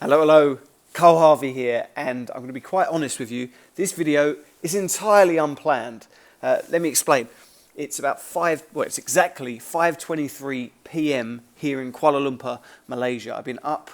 Hello, hello, Carl Harvey here, and I'm going to be quite honest with you. This video is entirely unplanned. Let me explain. It's it's exactly 5:23 p.m. here in Kuala Lumpur, Malaysia. I've been up,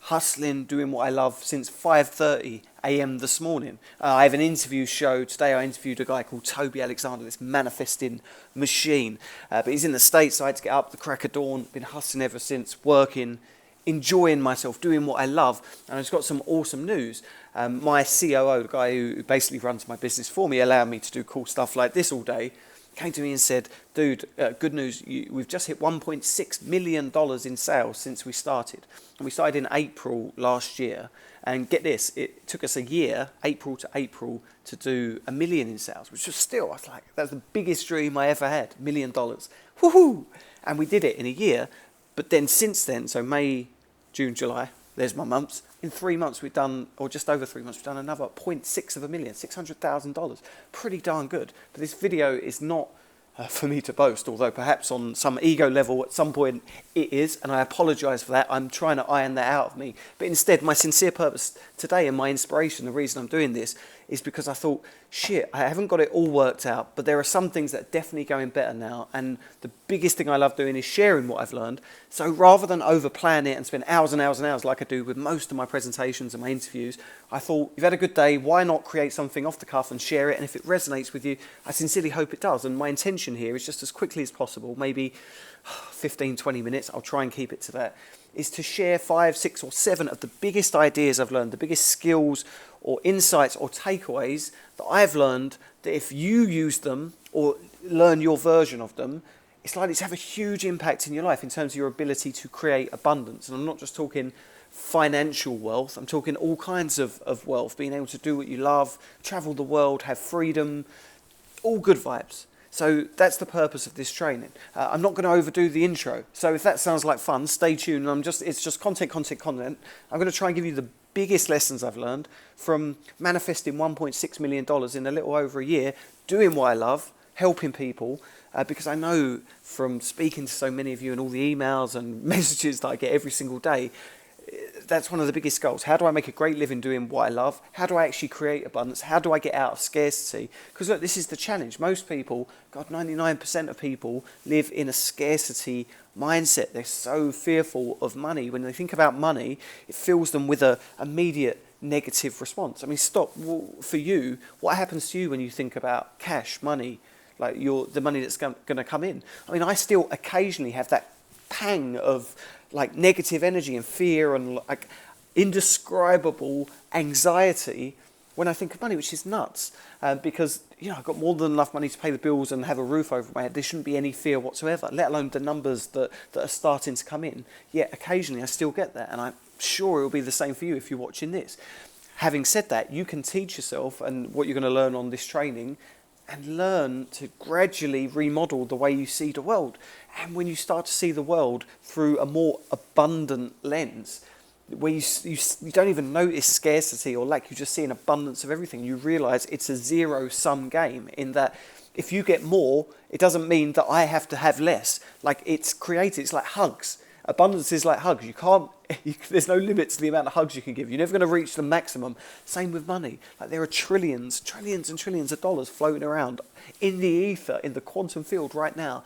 hustling, doing what I love since 5:30 a.m. this morning. I have an interview show. Today I interviewed a guy called Toby Alexander, this manifesting machine. But he's in the States, so I had to get up the crack of dawn. Been hustling ever since, working, enjoying myself, doing what I love. And I've just got some awesome news. My COO, the guy who basically runs my business for me, allowed me to do cool stuff like this all day, came to me and said, dude, good news, we've just hit $1.6 million in sales since we started. And we started in April last year. And get this, it took us a year, April to April, to do $1 million in sales, which was still, I was like, that's the biggest dream I ever had, $1 million. Woohoo! And we did it in a year. But then since then, so May, June, July, there's my months. In 3 months we've done, or just over 3 months, we've done another 0.6 of a million, $600,000. Pretty darn good. But this video is not for me to boast, although perhaps on some ego level at some point it is, and I apologise for that. I'm trying to iron that out of me. But instead, my sincere purpose today and my inspiration, the reason I'm doing this, is because I thought, shit, I haven't got it all worked out, but there are some things that are definitely going better now, and the biggest thing I love doing is sharing what I've learned. So rather than overplan it and spend hours and hours and hours like I do with most of my presentations and my interviews, I thought, you've had a good day, why not create something off the cuff and share it? And if it resonates with you, I sincerely hope it does. And my intention here is just as quickly as possible, maybe 15, 20 minutes, I'll try and keep it to that, is to share 5, 6 or 7 of the biggest ideas I've learned, the biggest skills or insights or takeaways that I've learned, that if you use them or learn your version of them, it's likely to have a huge impact in your life in terms of your ability to create abundance. And I'm not just talking financial wealth, I'm talking all kinds of wealth, being able to do what you love, travel the world, have freedom, all good vibes. So that's the purpose of this training. I'm not going to overdo the intro. So if that sounds like fun, stay tuned. It's just content. I'm going to try and give you the biggest lessons I've learned from manifesting $1.6 million in a little over a year, doing what I love, helping people, because I know from speaking to so many of you and all the emails and messages that I get every single day, that's one of the biggest goals. How do I make a great living doing what I love? How do I actually create abundance? How do I get out of scarcity? Because look, this is the challenge. Most people, God, 99% of people live in a scarcity mindset. They're so fearful of money. When they think about money, it fills them with an immediate negative response. I mean, stop. Well, for you, what happens to you when you think about cash, money, like the money that's going to come in? I mean, I still occasionally have that pang of like negative energy and fear and like indescribable anxiety when I think of money, which is nuts, because I've got more than enough money to pay the bills and have a roof over my head. There shouldn't be any fear whatsoever, let alone the numbers that are starting to come in. Yet occasionally I still get that, and I'm sure it will be the same for you if you're watching this. Having said that, you can teach yourself, and what you're going to learn on this training, and learn to gradually remodel the way you see the world. And when you start to see the world through a more abundant lens, where you don't even notice scarcity or lack, you just see an abundance of everything, you realise it's a zero-sum game, in that if you get more, it doesn't mean that I have to have less. Like, it's created, it's like hugs. Abundance is like hugs. There's no limit to the amount of hugs you can give. You're never going to reach the maximum. Same with money. Like, there are trillions and trillions of dollars floating around in the ether, in the quantum field right now.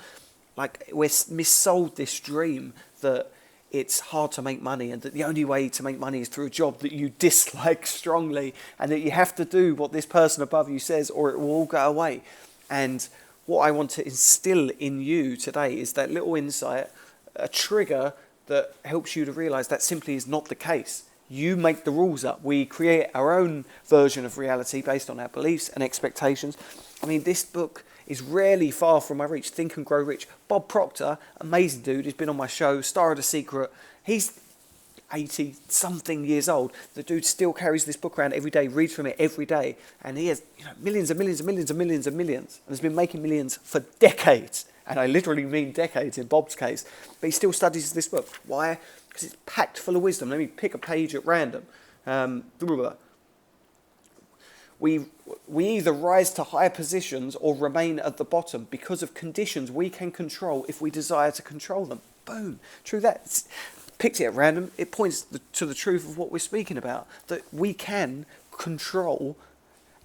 Like, we're missold this dream that it's hard to make money, and that the only way to make money is through a job that you dislike strongly, and that you have to do what this person above you says or it will all go away. And what I want to instill in you today is that little insight, a trigger that helps you to realise that simply is not the case. You make the rules up. We create our own version of reality based on our beliefs and expectations. I mean, this book is rarely far from my reach. Think and Grow Rich. Bob Proctor, amazing dude, he's been on my show, star of The Secret. He's 80-something years old. The dude still carries this book around every day, reads from it every day, and he has millions and millions and millions and millions and millions, and has been making millions for decades. And I literally mean decades in Bob's case. But he still studies this book. Why? Because it's packed full of wisdom. Let me pick a page at random. We either rise to higher positions or remain at the bottom because of conditions we can control if we desire to control them. Boom. True that. picked it at random. It points to the truth of what we're speaking about, that we can control,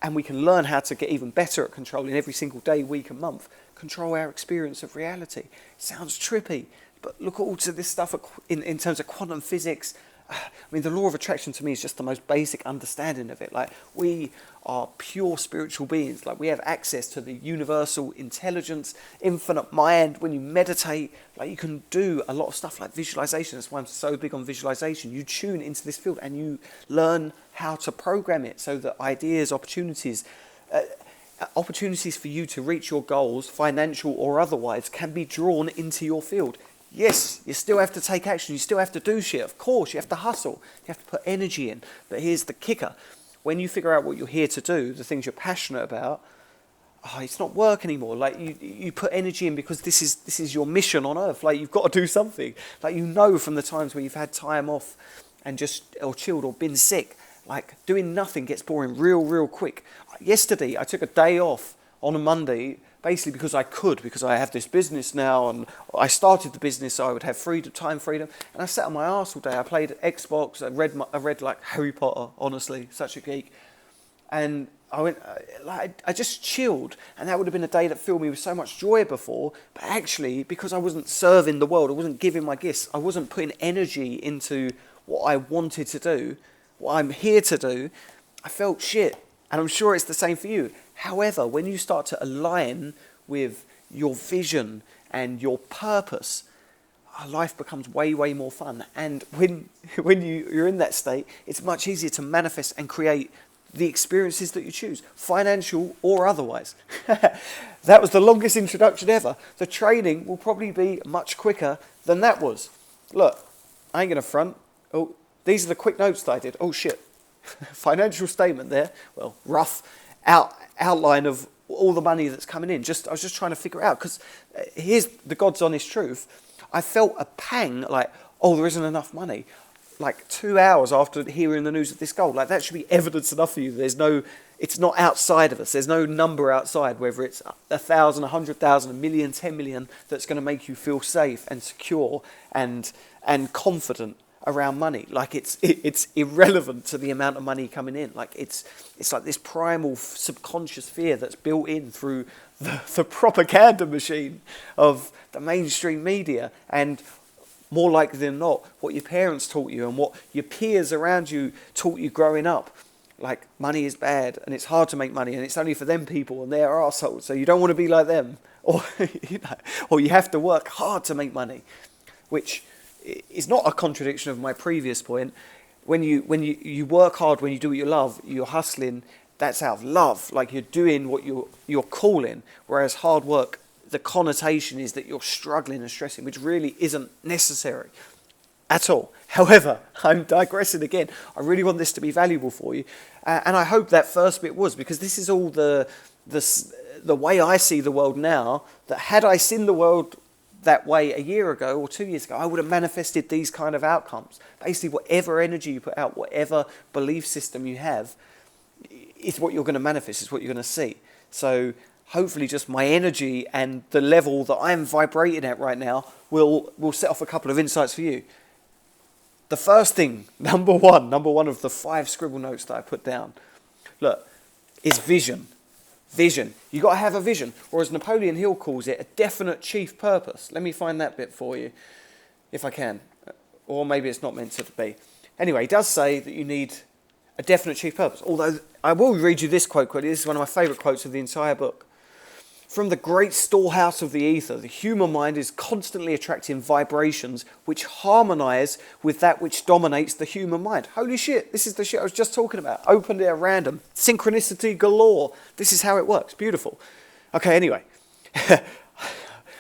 and we can learn how to get even better at controlling every single day, week and month, control our experience of reality. Sounds trippy, but look at all to this stuff in terms of quantum physics. I mean, the law of attraction to me is just the most basic understanding of it. Like, we are pure spiritual beings. Like, we have access to the universal intelligence, infinite mind. When you meditate, like, you can do a lot of stuff like visualization. That's why I'm so big on visualization. You tune into this field and you learn how to program it so that ideas, opportunities for you to reach your goals, financial or otherwise, can be drawn into your field. Yes, you still have to take action. You still have to do shit. Of course, you have to hustle. You have to put energy in. But here's the kicker. When you figure out what you're here to do, the things you're passionate about, it's not work anymore. Like, you put energy in because this is your mission on earth. Like, you've got to do something. Like, you know from the times where you've had time off and or chilled or been sick, like, doing nothing gets boring real quick. Yesterday, I took a day off on a Monday, basically because I have this business now, and I started the business so I would have time freedom, and I sat on my arse all day. I played Xbox, I read like Harry Potter, honestly, such a geek, and I just chilled, and that would have been a day that filled me with so much joy before, but actually, because I wasn't serving the world, I wasn't giving my gifts, I wasn't putting energy into what I wanted to do, what I'm here to do, I felt shit, and I'm sure it's the same for you. However, when you start to align with your vision and your purpose, life becomes way more fun. And when you're in that state, it's much easier to manifest and create the experiences that you choose, financial or otherwise. That was the longest introduction ever. The training will probably be much quicker than that was. Look, I ain't going to front. Oh, these are the quick notes that I did. Oh, shit. Financial statement there. Well, rough outline of all the money that's coming in. I was just trying to figure it out, because here's the God's honest truth. I felt a pang, like, there isn't enough money, like 2 hours after hearing the news of this goal. Like, that should be evidence enough for you. It's not outside of us. There's no number outside, whether it's 1,000, 100,000, 1 million, 10 million, that's going to make you feel safe and secure and confident around money. Like, it's irrelevant to the amount of money coming in. Like, it's like this primal subconscious fear that's built in through the propaganda machine of the mainstream media, and more likely than not, what your parents taught you and what your peers around you taught you growing up. Like, money is bad and it's hard to make money and it's only for them people and they're arseholes, so you don't want to be like them, or or you have to work hard to make money, which is not a contradiction of my previous point. When you work hard, when you do what you love, you're hustling, that's out of love. Like, you're doing what you're calling. Whereas hard work, the connotation is that you're struggling and stressing, which really isn't necessary at all. However, I'm digressing again. I really want this to be valuable for you. And I hope that first bit was, because this is all the way I see the world now, that had I seen the world that way a year ago or 2 years ago, I would have manifested these kind of outcomes. Basically, whatever energy you put out, whatever belief system you have, is what you're going to manifest, is what you're going to see. So hopefully just my energy and the level that I'm vibrating at right now will set off a couple of insights for you. The first thing, number one of the 5 scribble notes that I put down, look, is vision. Vision. You got to have a vision, or as Napoleon Hill calls it, a definite chief purpose. Let me find that bit for you, if I can. Or maybe it's not meant to be. Anyway, he does say that you need a definite chief purpose. Although, I will read you this quote quickly. This is one of my favourite quotes of the entire book. From the great storehouse of the ether, the human mind is constantly attracting vibrations which harmonise with that which dominates the human mind. Holy shit, this is the shit I was just talking about. Opened it at random. Synchronicity galore. This is how it works. Beautiful. Okay, anyway.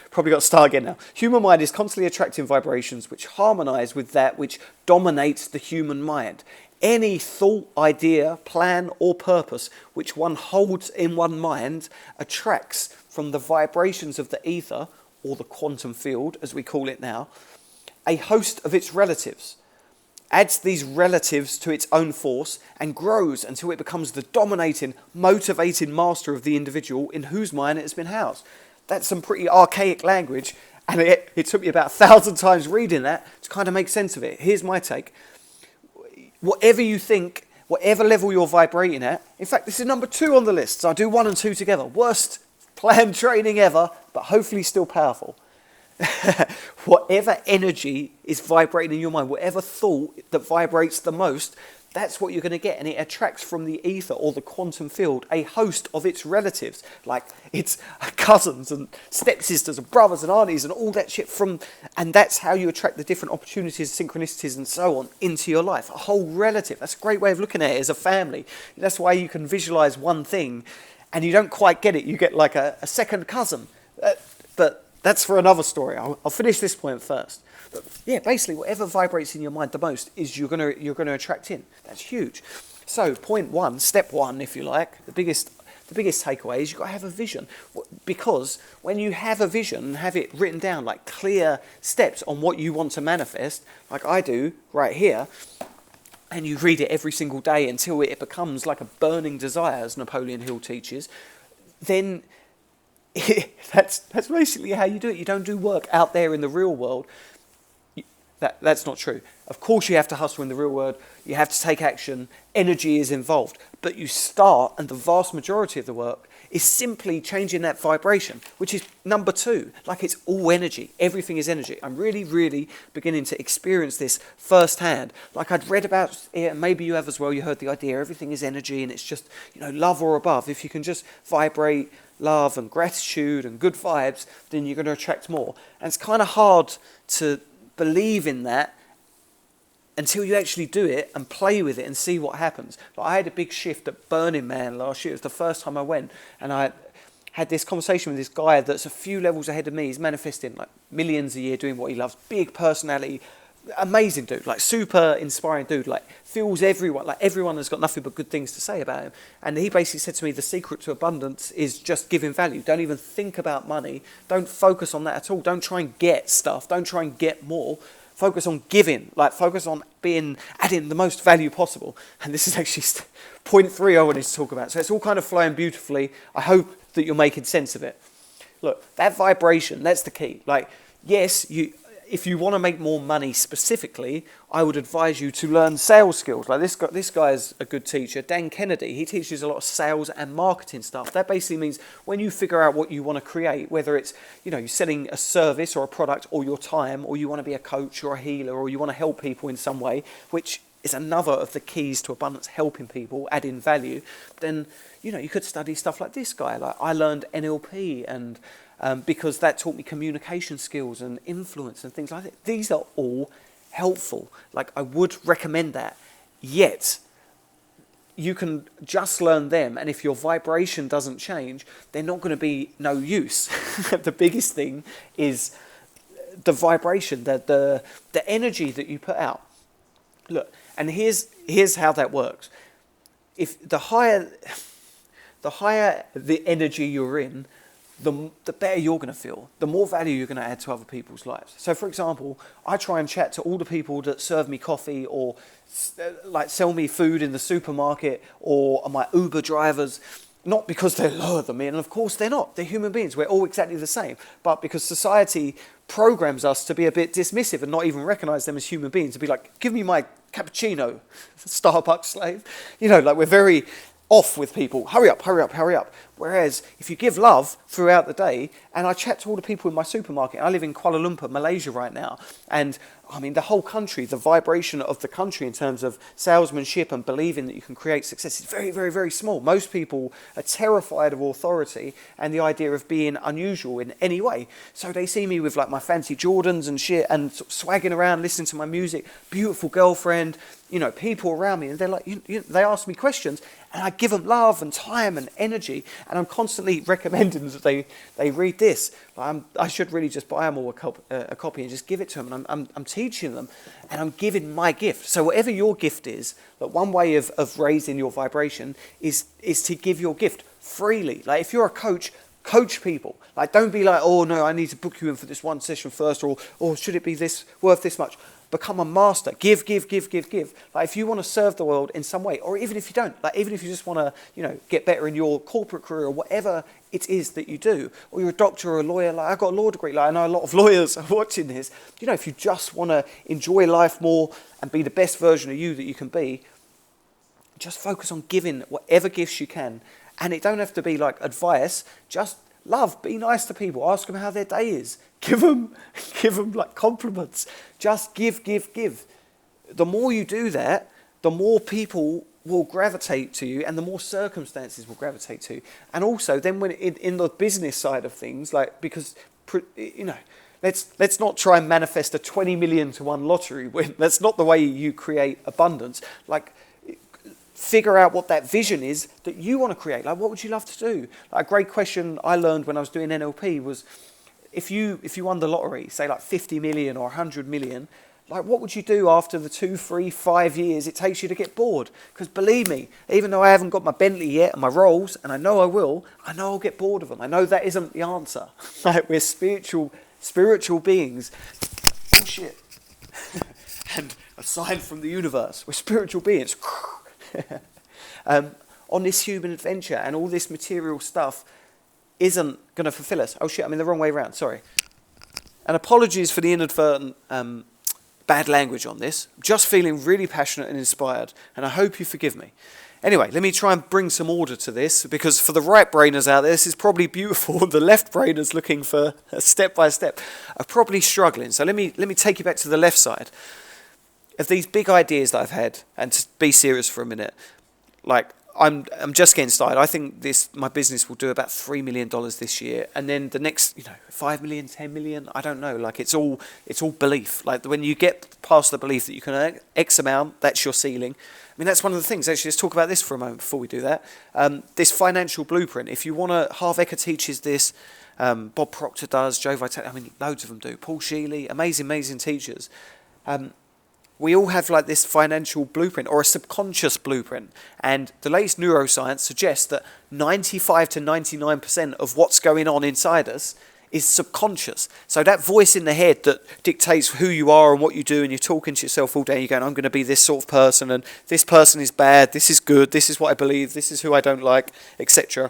Probably got to start again now. Human mind is constantly attracting vibrations which harmonise with that which dominates the human mind. Any thought, idea, plan or purpose which one holds in one mind attracts from the vibrations of the ether, or the quantum field as we call it now, a host of its relatives, adds these relatives to its own force and grows until it becomes the dominating, motivating master of the individual in whose mind it has been housed. That's some pretty archaic language, And it took me about 1,000 times reading that to kind of make sense of it. Here's my take. Whatever you think, whatever level you're vibrating at, in fact, this is number 2 on the list, so I'll do 1 and 2 together. Worst planned training ever, but hopefully still powerful. Whatever energy is vibrating in your mind, whatever thought that vibrates the most, that's what you're going to get. And it attracts from the ether or the quantum field a host of its relatives, like its cousins and stepsisters and brothers and aunties and all that shit and that's how you attract the different opportunities, synchronicities and so on into your life. A whole relative. That's a great way of looking at it as a family. That's why you can visualize one thing and you don't quite get it. You get like a second cousin. But that's for another story. I'll finish this point first. But yeah, basically, whatever vibrates in your mind the most is you're gonna attract in. That's huge. So point 1, step 1, if you like, the biggest takeaway is you've got to have a vision. Because when you have a vision, have it written down, like clear steps on what you want to manifest, like I do right here, and you read it every single day until it becomes like a burning desire, as Napoleon Hill teaches, then that's basically how you do it. You don't do work out there in the real world. That's not true. Of course you have to hustle in the real world. You have to take action. Energy is involved. But you start, and the vast majority of the work is simply changing that vibration, which is number 2. Like it's all energy. Everything is energy. I'm really, really beginning to experience this firsthand. Like I'd read about it, and maybe you have as well. You heard the idea, everything is energy, and it's just, love or above. If you can just vibrate love and gratitude and good vibes, then you're going to attract more. And it's kind of hard to believe in that until you actually do it and play with it and see what happens. Like I had a big shift at Burning Man last year. It was the first time I went, and I had this conversation with this guy that's a few levels ahead of me. He's manifesting like millions a year doing what he loves. Big personality, amazing dude, like super inspiring dude, like feels everyone, like everyone has got nothing but good things to say about him. And he basically said to me, the secret to abundance is just giving value. Don't even think about money. Don't focus on that at all. Don't try and get stuff. Don't try and get more. Focus on giving, like focus on adding the most value possible. And this is actually point 3 I wanted to talk about. So it's all kind of flowing beautifully. I hope that you're making sense of it. Look, that vibration, that's the key. Like, yes, if you want to make more money specifically, I would advise you to learn sales skills. Like this guy is a good teacher, Dan Kennedy. He teaches a lot of sales and marketing stuff. That basically means when you figure out what you want to create, whether it's, you're selling a service or a product or your time, or you want to be a coach or a healer, or you want to help people in some way, which is another of the keys to abundance, helping people, adding value, then, you could study stuff like this guy. Like I learned NLP and because that taught me communication skills and influence and things like that. These are all helpful. Like I would recommend that. Yet, you can just learn them, and if your vibration doesn't change, they're not going to be no use. The biggest thing is the vibration, the energy that you put out. Look, and here's how that works. If the higher the energy you're in, the better you're going to feel, the more value you're going to add to other people's lives. So, for example, I try and chat to all the people that serve me coffee or like sell me food in the supermarket or my Uber drivers, not because they're lower than me, and of course they're not. They're human beings. We're all exactly the same. But because society programs us to be a bit dismissive and not even recognize them as human beings, to be like, give me my cappuccino, Starbucks slave. Like we're very off with people. Hurry up, hurry up, hurry up. Whereas if you give love throughout the day, and I chat to all the people in my supermarket, I live in Kuala Lumpur, Malaysia right now, and I mean the whole country, the vibration of the country in terms of salesmanship and believing that you can create success is very, very, very small. Most people are terrified of authority and the idea of being unusual in any way. So they see me with like my fancy Jordans and shit and sort of swagging around, listening to my music, beautiful girlfriend, people around me, and they're like, they ask me questions, and I give them love and time and energy, and I'm constantly recommending that they read this. I should really just buy them all a copy and just give it to them, and I'm teaching them, and I'm giving my gift. So whatever your gift is, but one way of raising your vibration is to give your gift freely. Like if you're a coach people. Like don't be like, oh no, I need to book you in for this one session first, or should it be this worth this much? become a master. Give, give, give, give, give. Like if you want to serve the world in some way, or even if you don't, like even if you just want to, get better in your corporate career or whatever it is that you do, or you're a doctor or a lawyer, like I've got a law degree, like I know a lot of lawyers are watching this. If you just want to enjoy life more and be the best version of you that you can be, just focus on giving whatever gifts you can. And it don't have to be like advice, just love, be nice to people, ask them how their day is, give them like compliments, just give, give, give. The more you do that, the more people will gravitate to you and the more circumstances will gravitate to you. And also then when in the business side of things, like because, let's not try and manifest a 20 million to 1 lottery win. That's not the way you create abundance. Like, figure out what that vision is that you want to create. Like, what would you love to do? Like, a great question I learned when I was doing NLP was, if you won the lottery, say like 50 million or 100 million, like what would you do after the 2, 3, 5 years it takes you to get bored? Because believe me, even though I haven't got my Bentley yet and my Rolls, and I know I'll get bored of them. I know that isn't the answer. Like, we're spiritual beings. Oh shit. And a sign from the universe. We're spiritual beings. On this human adventure, and all this material stuff isn't going to fulfill us. Oh shit, I'm in the wrong way around, sorry. And apologies for the inadvertent bad language on this. I'm just feeling really passionate and inspired, and I hope you forgive me. Anyway, let me try and bring some order to this, because for the right-brainers out there, this is probably beautiful. The left-brainers looking for a step-by-step are probably struggling. So let me take you back to the left side. Of these big ideas that I've had, and to be serious for a minute, like I'm just getting started. I think my business will do about $3 million this year, and then the next, 5 million, 10 million, I don't know. Like it's all belief. Like when you get past the belief that you can earn X amount, that's your ceiling. I mean, that's one of the things. Actually, let's talk about this for a moment before we do that. This financial blueprint. If you want to, Harv Eker teaches this. Bob Proctor does. Joe Vitale. I mean, loads of them do. Paul Shealy, amazing teachers. We all have like this financial blueprint or a subconscious blueprint. And the latest neuroscience suggests that 95 to 99% of what's going on inside us is subconscious. So that voice in the head that dictates who you are and what you do, and you're talking to yourself all day, you're going, I'm going to be this sort of person, and this person is bad, this is good, this is what I believe, this is who I don't like, etc.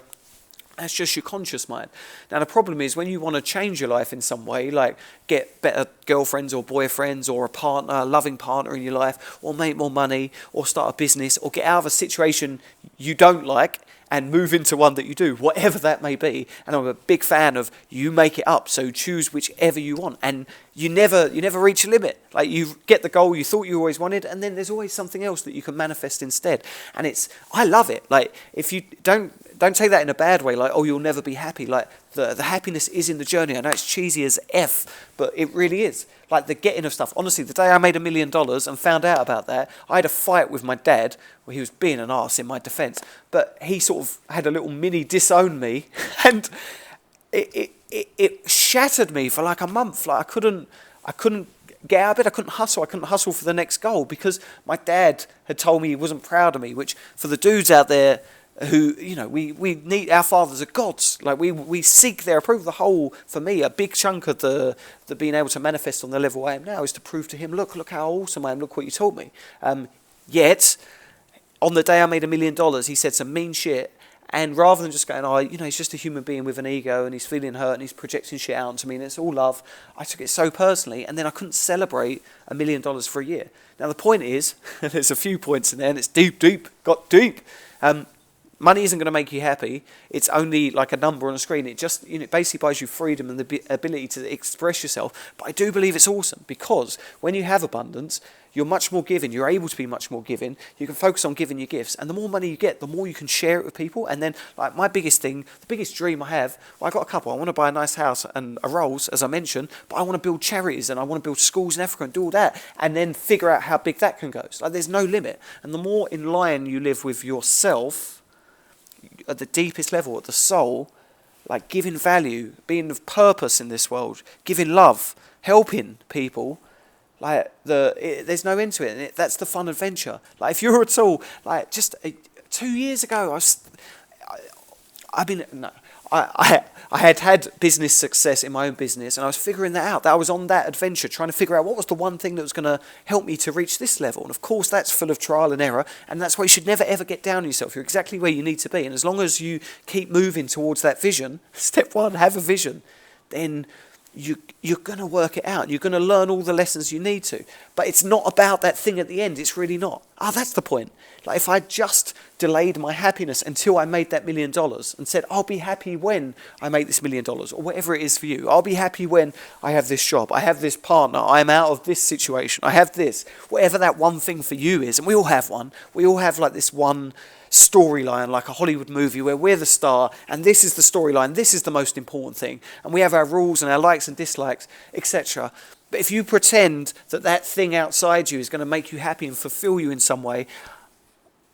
That's just your conscious mind. Now, the problem is when you want to change your life in some way, like get better girlfriends or boyfriends or a partner, a loving partner in your life, or make more money, or start a business, or get out of a situation you don't like and move into one that you do, whatever that may be. And I'm a big fan of you make it up, so choose whichever you want. And you never reach a limit. Like you get the goal you thought you always wanted, and then there's always something else that you can manifest instead. And I love it. Like if you don't take that in a bad way, like, oh, you'll never be happy. Like the happiness is in the journey. I know it's cheesy as F, but it really is. Like the getting of stuff. Honestly, the day I made $1 million and found out about that, I had a fight with my dad where he was being an arse in my defence. But he sort of had a little mini disown me, and it shattered me for like a month. Like I couldn't get out of bed. I couldn't hustle for the next goal because my dad had told me he wasn't proud of me, which for the dudes out there who, we need, our fathers are gods. Like we seek their approval. For me, a big chunk of the being able to manifest on the level I am now is to prove to him, look how awesome I am, look what you taught me. Yet, on the day I made $1 million, he said some mean shit. And rather than just going, he's just a human being with an ego and he's feeling hurt and he's projecting shit out onto me and it's all love, I took it so personally, and then I couldn't celebrate $1 million for a year. Now the point is, there's a few points in there and it's got deep. Money isn't going to make you happy. It's only like a number on a screen. It just it basically buys you freedom and the ability to express yourself. But I do believe it's awesome because when you have abundance, you're much more giving. You're able to be much more giving. You can focus on giving your gifts. And the more money you get, the more you can share it with people. And then like my biggest thing, the biggest dream I have, I got a couple. I want to buy a nice house and a Rolls, as I mentioned, but I want to build charities and I want to build schools in Africa and do all that. And then figure out how big that can go. So, like there's no limit. And the more in line you live with yourself, at the deepest level, at the soul, like giving value, being of purpose in this world, giving love, helping people, there's no end to it. And that's the fun adventure. Like if you're at all, like just 2 years ago, I had business success in my own business, and I was figuring that out. That I was on that adventure, trying to figure out what was the one thing that was going to help me to reach this level. And of course, that's full of trial and error, and that's why you should never ever get down on yourself. You're exactly where you need to be, and as long as you keep moving towards that vision, step one, have a vision, then you're going to work it out. You're going to learn all the lessons you need to. But it's not about that thing at the end. It's really not. That's the point. Like if I just delayed my happiness until I made that $1 million and said, I'll be happy when I make this $1 million, or whatever it is for you. I'll be happy when I have this job. I have this partner. I'm out of this situation. I have this. Whatever that one thing for you is. And we all have one. We all have like this one storyline, like a Hollywood movie where we're the star and this is the storyline, this is the most important thing, and we have our rules and our likes and dislikes, etc. But if you pretend that that thing outside you is going to make you happy and fulfill you in some way,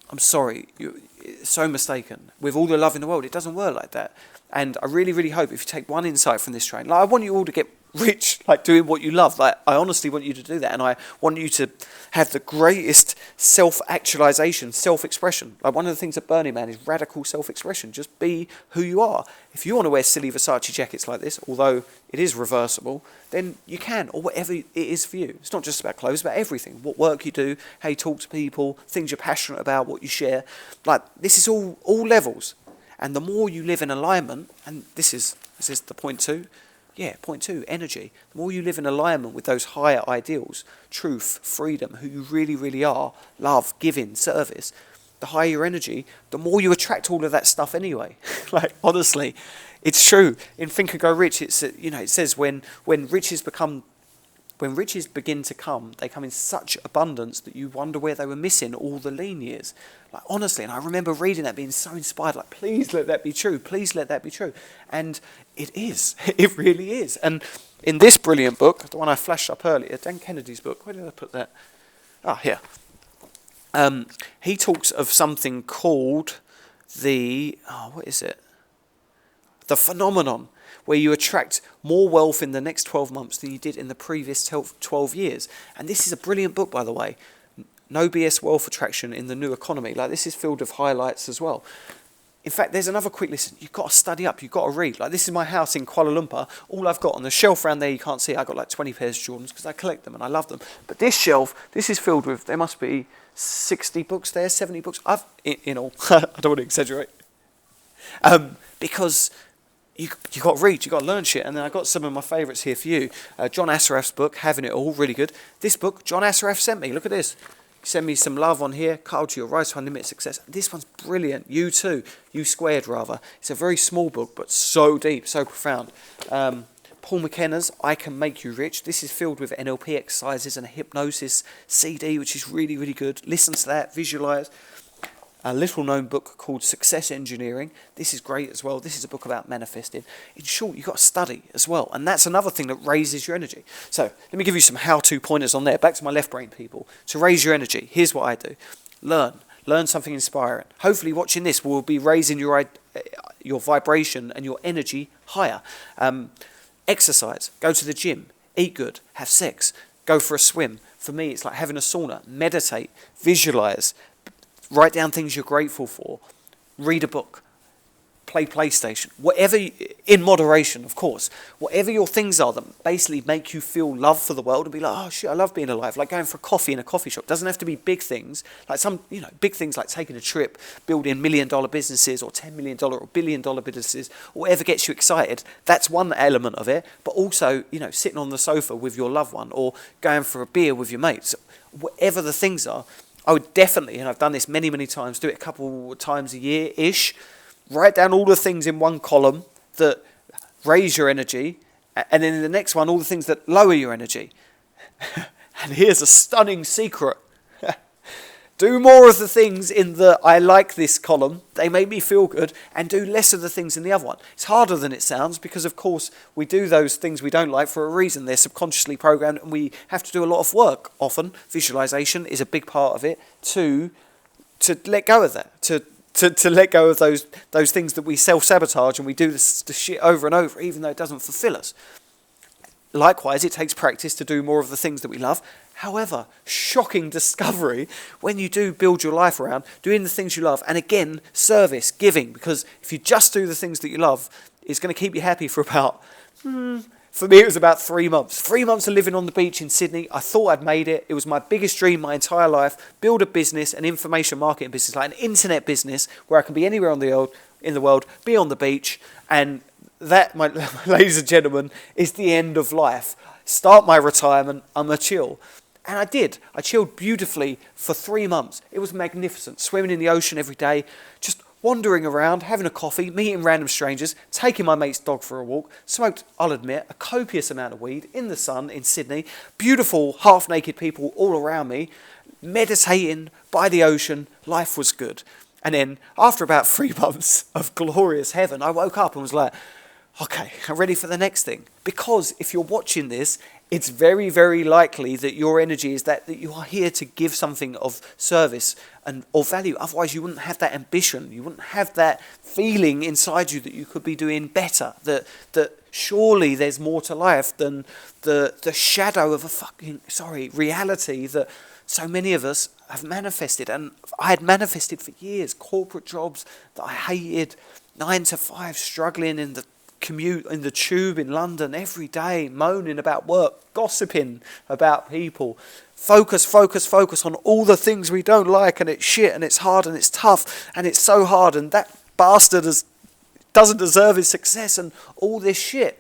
I'm sorry, you're so mistaken. With all the love in the world, it doesn't work like that. And I really, really hope if you take one insight from this train, like I want you all to get rich, like doing what you love. Like I honestly want you to do that, and I want you to have the greatest self-actualization, self-expression. Like one of the things at Burning Man is radical self-expression. Just be who you are. If you want to wear silly Versace jackets like this, although it is reversible, then you can, or whatever it is for you. It's not just about clothes, it's about everything. What work you do, how you talk to people, things you're passionate about, what you share. Like this is all levels. And the more you live in alignment, and this is the point two. Yeah, point two, energy. The more you live in alignment with those higher ideals, truth, freedom, who you really, really are, love, giving, service, the higher your energy, the more you attract all of that stuff anyway. Like, honestly, it's true. In Think and Go Rich, it says when riches begin to come, they come in such abundance that you wonder where they were missing all the lean years. Like honestly, and I remember reading that, being so inspired, like, please let that be true, please let that be true. And it is, it really is. And in this brilliant book, the one I flashed up earlier, Dan Kennedy's book, where did I put that? Here. He talks of something called the phenomenon, where you attract more wealth in the next 12 months than you did in the previous 12 years. And this is a brilliant book, by the way. No BS Wealth Attraction in the New Economy. Like, this is filled with highlights as well. In fact, there's another quick listen. You've got to study up. You've got to read. Like, this is my house in Kuala Lumpur. All I've got on the shelf around there, you can't see. I've got like 20 pairs of Jordans because I collect them and I love them. But this shelf, this is filled with, there must be 60 books there, 70 books. In all, I don't want to exaggerate. Because you got to read, you got to learn shit. And then I got some of my favourites here for you. John Assaraf's book, Having It All, really good. This book, John Assaraf sent me. Look at this. Send me some love on here. Carl to Your Rise to Unlimited Success. This one's brilliant. You too. You Squared, rather. It's a very small book, but so deep, so profound. Paul McKenna's I Can Make You Rich. This is filled with NLP exercises and a hypnosis CD, which is really, really good. Listen to that. Visualize. A little-known book called Success Engineering. This is great as well. This is a book about manifesting. In short, you've got to study as well. And that's another thing that raises your energy. So let me give you some how-to pointers on there. Back to my left brain people. To raise your energy, here's what I do. Learn something inspiring. Hopefully watching this will be raising your vibration and your energy higher. Exercise. Go to the gym. Eat good. Have sex. Go for a swim. For me, it's like having a sauna. Meditate. Visualize. Write down things you're grateful for. Read a book. Play PlayStation. Whatever, in moderation, of course. Whatever your things are that basically make you feel love for the world and be like, oh shit, I love being alive. Like going for coffee in a coffee shop. Doesn't have to be big things. Like some, big things like taking a trip, building $1 million businesses or $10 million or $1 billion businesses, whatever gets you excited. That's one element of it. But also, sitting on the sofa with your loved one or going for a beer with your mates. Whatever the things are, I would definitely, and I've done this many, many times, do it a couple of times a year-ish, write down all the things in one column that raise your energy, and then in the next one, all the things that lower your energy. And here's a stunning secret. Do more of the things in the I like this column, they make me feel good, and do less of the things in the other one. It's harder than it sounds because, of course, we do those things we don't like for a reason. They're subconsciously programmed and we have to do a lot of work often. Visualization is a big part of it to let go of that, to let go of those things that we self-sabotage and we do this shit over and over even though it doesn't fulfill us. Likewise, it takes practice to do more of the things that we love. However, shocking discovery when you do build your life around doing the things you love. And again, service, giving, because if you just do the things that you love, it's going to keep you happy for about, for me it was about 3 months. 3 months of living on the beach in Sydney. I thought I'd made it. It was my biggest dream my entire life. Build a business, an information marketing business, like an internet business where I can be anywhere in the world, be on the beach. And that, my ladies and gentlemen, is the end of life. Start my retirement, I'm a chill. And I did. I chilled beautifully for 3 months. It was magnificent. Swimming in the ocean every day, just wandering around, having a coffee, meeting random strangers, taking my mate's dog for a walk, smoked, I'll admit, a copious amount of weed in the sun in Sydney, beautiful half-naked people all around me, meditating by the ocean, life was good. And then after about 3 months of glorious heaven, I woke up and was like, okay, I'm ready for the next thing. Because if you're watching this, it's very, very likely that your energy is that you are here to give something of service and or value. Otherwise, you wouldn't have that ambition. You wouldn't have that feeling inside you that you could be doing better. That surely there's more to life than the shadow of reality that so many of us have manifested. And I had manifested for years. Corporate jobs that I hated, 9 to 5, struggling in the commute in the tube in London every day, moaning about work, gossiping about people, focus on all the things we don't like, and it's shit and it's hard and it's tough and it's so hard and that bastard doesn't deserve his success and all this shit.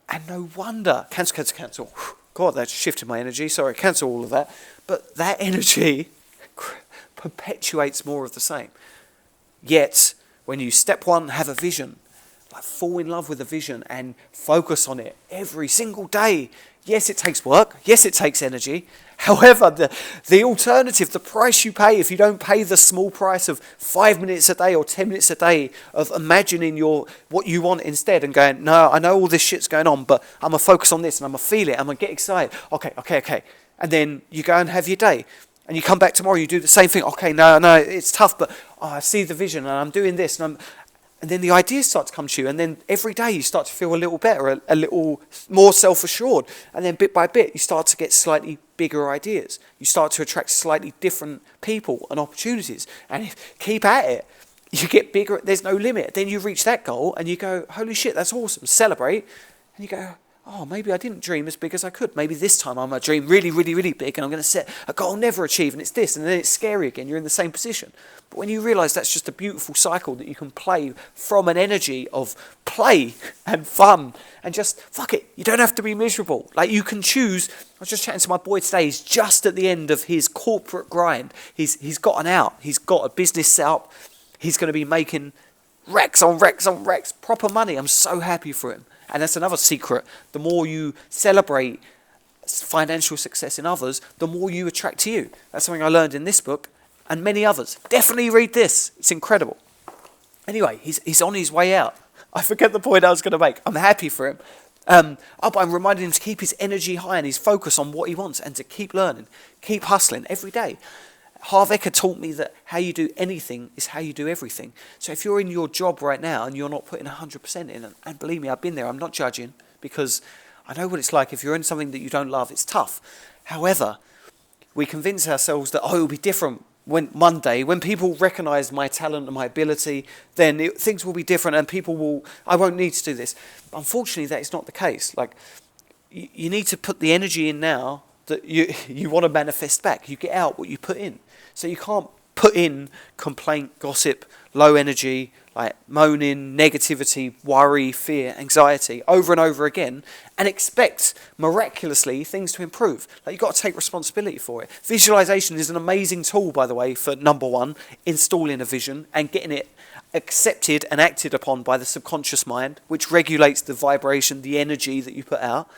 And no wonder, cancel. God, that shifted my energy. Sorry, cancel all of that. But that energy perpetuates more of the same. Yet, when you step one, have a vision, like fall in love with a vision and focus on it every single day. Yes, it takes work. Yes, it takes energy. However, the alternative, the price you pay, if you don't pay the small price of 5 minutes a day or 10 minutes a day of imagining what you want instead and going, no, I know all this shit's going on, but I'm going to focus on this and I'm going to feel it. I'm going to get excited. Okay. And then you go and have your day. And you come back tomorrow, you do the same thing. Okay, no, it's tough, but I see the vision and I'm doing this and then the ideas start to come to you, and then every day you start to feel a little better, a little more self-assured, and then bit by bit you start to get slightly bigger ideas. You start to attract slightly different people and opportunities, and keep at it. You get bigger, there's no limit. Then you reach that goal, and you go, holy shit, that's awesome, celebrate, and you go, oh, maybe I didn't dream as big as I could. Maybe this time I'm going to dream really, really, really big, and I'm going to set a goal I'll never achieve, and it's this, and then it's scary again. You're in the same position. But when you realise that's just a beautiful cycle that you can play from an energy of play and fun, and just, fuck it, you don't have to be miserable. Like, you can choose. I was just chatting to my boy today. He's just at the end of his corporate grind. He's got an out. He's got a business set up. He's going to be making racks on racks on racks, proper money. I'm so happy for him. And that's another secret. The more you celebrate financial success in others, the more you attract to you. That's something I learned in this book and many others. Definitely read this. It's incredible. Anyway, he's on his way out. I forget the point I was going to make. I'm happy for him. But I'm reminding him to keep his energy high and his focus on what he wants and to keep learning, keep hustling every day. Harv Eker taught me that how you do anything is how you do everything. So if you're in your job right now and you're not putting 100% in, and believe me, I've been there, I'm not judging, because I know what it's like. If you're in something that you don't love, it's tough. However, we convince ourselves that, it'll be different one day, when people recognise my talent and my ability, then things will be different and I won't need to do this. But unfortunately, that is not the case. Like, you need to put the energy in now that you want to manifest back. You get out what you put in. So you can't put in complaint, gossip, low energy, like moaning, negativity, worry, fear, anxiety over and over again and expect miraculously things to improve. Like, you've got to take responsibility for it. Visualization is an amazing tool, by the way, for number one, installing a vision and getting it accepted and acted upon by the subconscious mind, which regulates the vibration, the energy that you put out.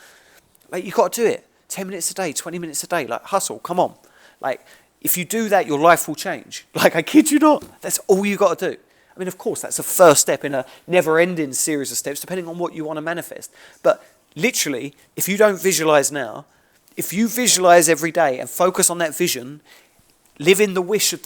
Like, you've got to do it. 10 minutes a day, 20 minutes a day, like, hustle, come on. Like, if you do that, your life will change. Like, I kid you not. That's all you got to do. I mean, of course, that's a first step in a never-ending series of steps, depending on what you want to manifest. But literally, if you don't visualize now, if you visualize every day and focus on that vision, live in the wish of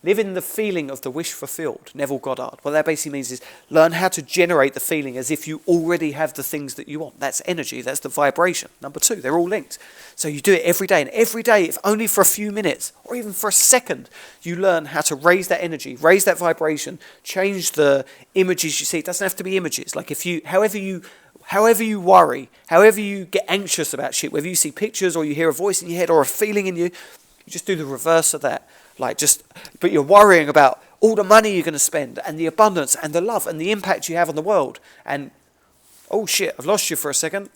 Live in the feeling of the wish fulfilled, Neville Goddard. What that basically means is learn how to generate the feeling as if you already have the things that you want. That's energy, that's the vibration. Number 2, they're all linked. So you do it every day, and every day, if only for a few minutes, or even for a second, you learn how to raise that energy, raise that vibration, change the images you see. It doesn't have to be images. Like however you worry, however you get anxious about shit, whether you see pictures or you hear a voice in your head or a feeling in you, you just do the reverse of that. But you're worrying about all the money you're going to spend and the abundance and the love and the impact you have on the world. And, oh shit, I've lost you for a second.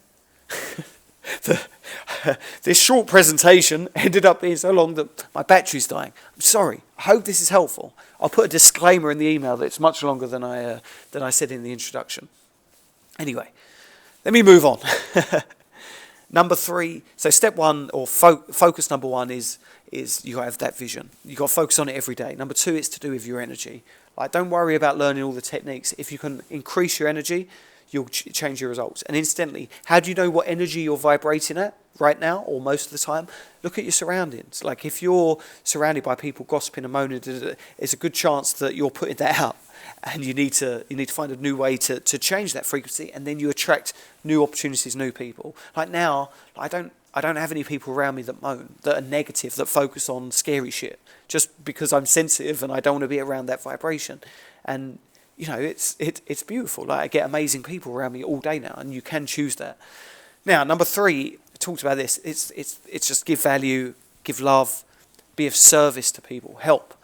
This short presentation ended up being so long that my battery's dying. I'm sorry. I hope this is helpful. I'll put a disclaimer in the email that it's much longer than I said in the introduction. Anyway, let me move on. Number 3, so step 1 or focus number 1 is you have that vision. You got to focus on it every day. Number 2, it's to do with your energy. Like, don't worry about learning all the techniques. If you can increase your energy, you'll change your results. And incidentally, how do you know what energy you're vibrating at right now or most of the time? Look at your surroundings. Like, if you're surrounded by people gossiping and moaning, it's a good chance that you're putting that out. And you need to find a new way to change that frequency, and then you attract new opportunities, new people. Like now, I don't have any people around me that moan, that are negative, that focus on scary shit, just because I'm sensitive and I don't want to be around that vibration. And you know, it's beautiful. Like, I get amazing people around me all day now, and you can choose that. Now, number 3, I talked about this. It's just give value, give love, be of service to people, help.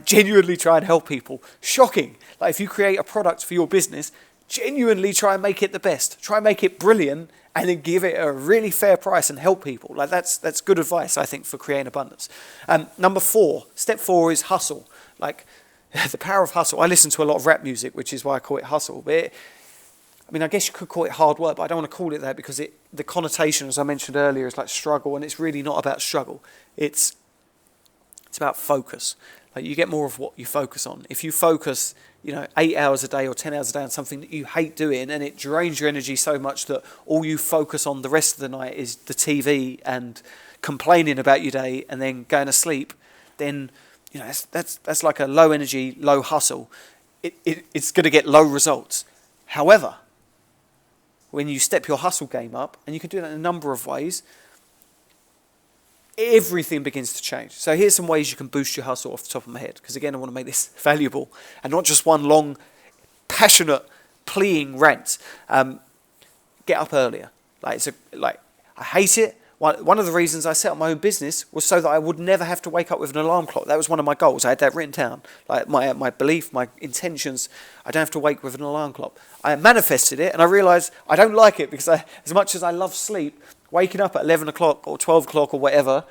Genuinely try and help people. Shocking. Like, if you create a product for your business, genuinely try and make it the best. Try and make it brilliant, and then give it a really fair price and help people. Like, that's good advice, I think, for creating abundance. Number 4, step 4 is hustle. Like, the power of hustle. I listen to a lot of rap music, which is why I call it hustle. But I guess you could call it hard work, but I don't want to call it that because the connotation, as I mentioned earlier, is like struggle, and it's really not about struggle. It's about focus. Like, you get more of what you focus on. If you focus, 8 hours a day or 10 hours a day on something that you hate doing, and it drains your energy so much that all you focus on the rest of the night is the TV and complaining about your day and then going to sleep, then that's like a low energy, low hustle. It's going to get low results. However, when you step your hustle game up, and you can do that in a number of ways, everything begins to change. So here's some ways you can boost your hustle off the top of my head, because again, I want to make this valuable and not just one long, passionate, pleading rant. Get up earlier. I hate it. One of the reasons I set up my own business was so that I would never have to wake up with an alarm clock. That was one of my goals. I had that written down. Like, my belief, my intentions, I don't have to wake with an alarm clock. I manifested it, and I realised I don't like it, because as much as I love sleep, waking up at 11 o'clock or 12 o'clock or whatever,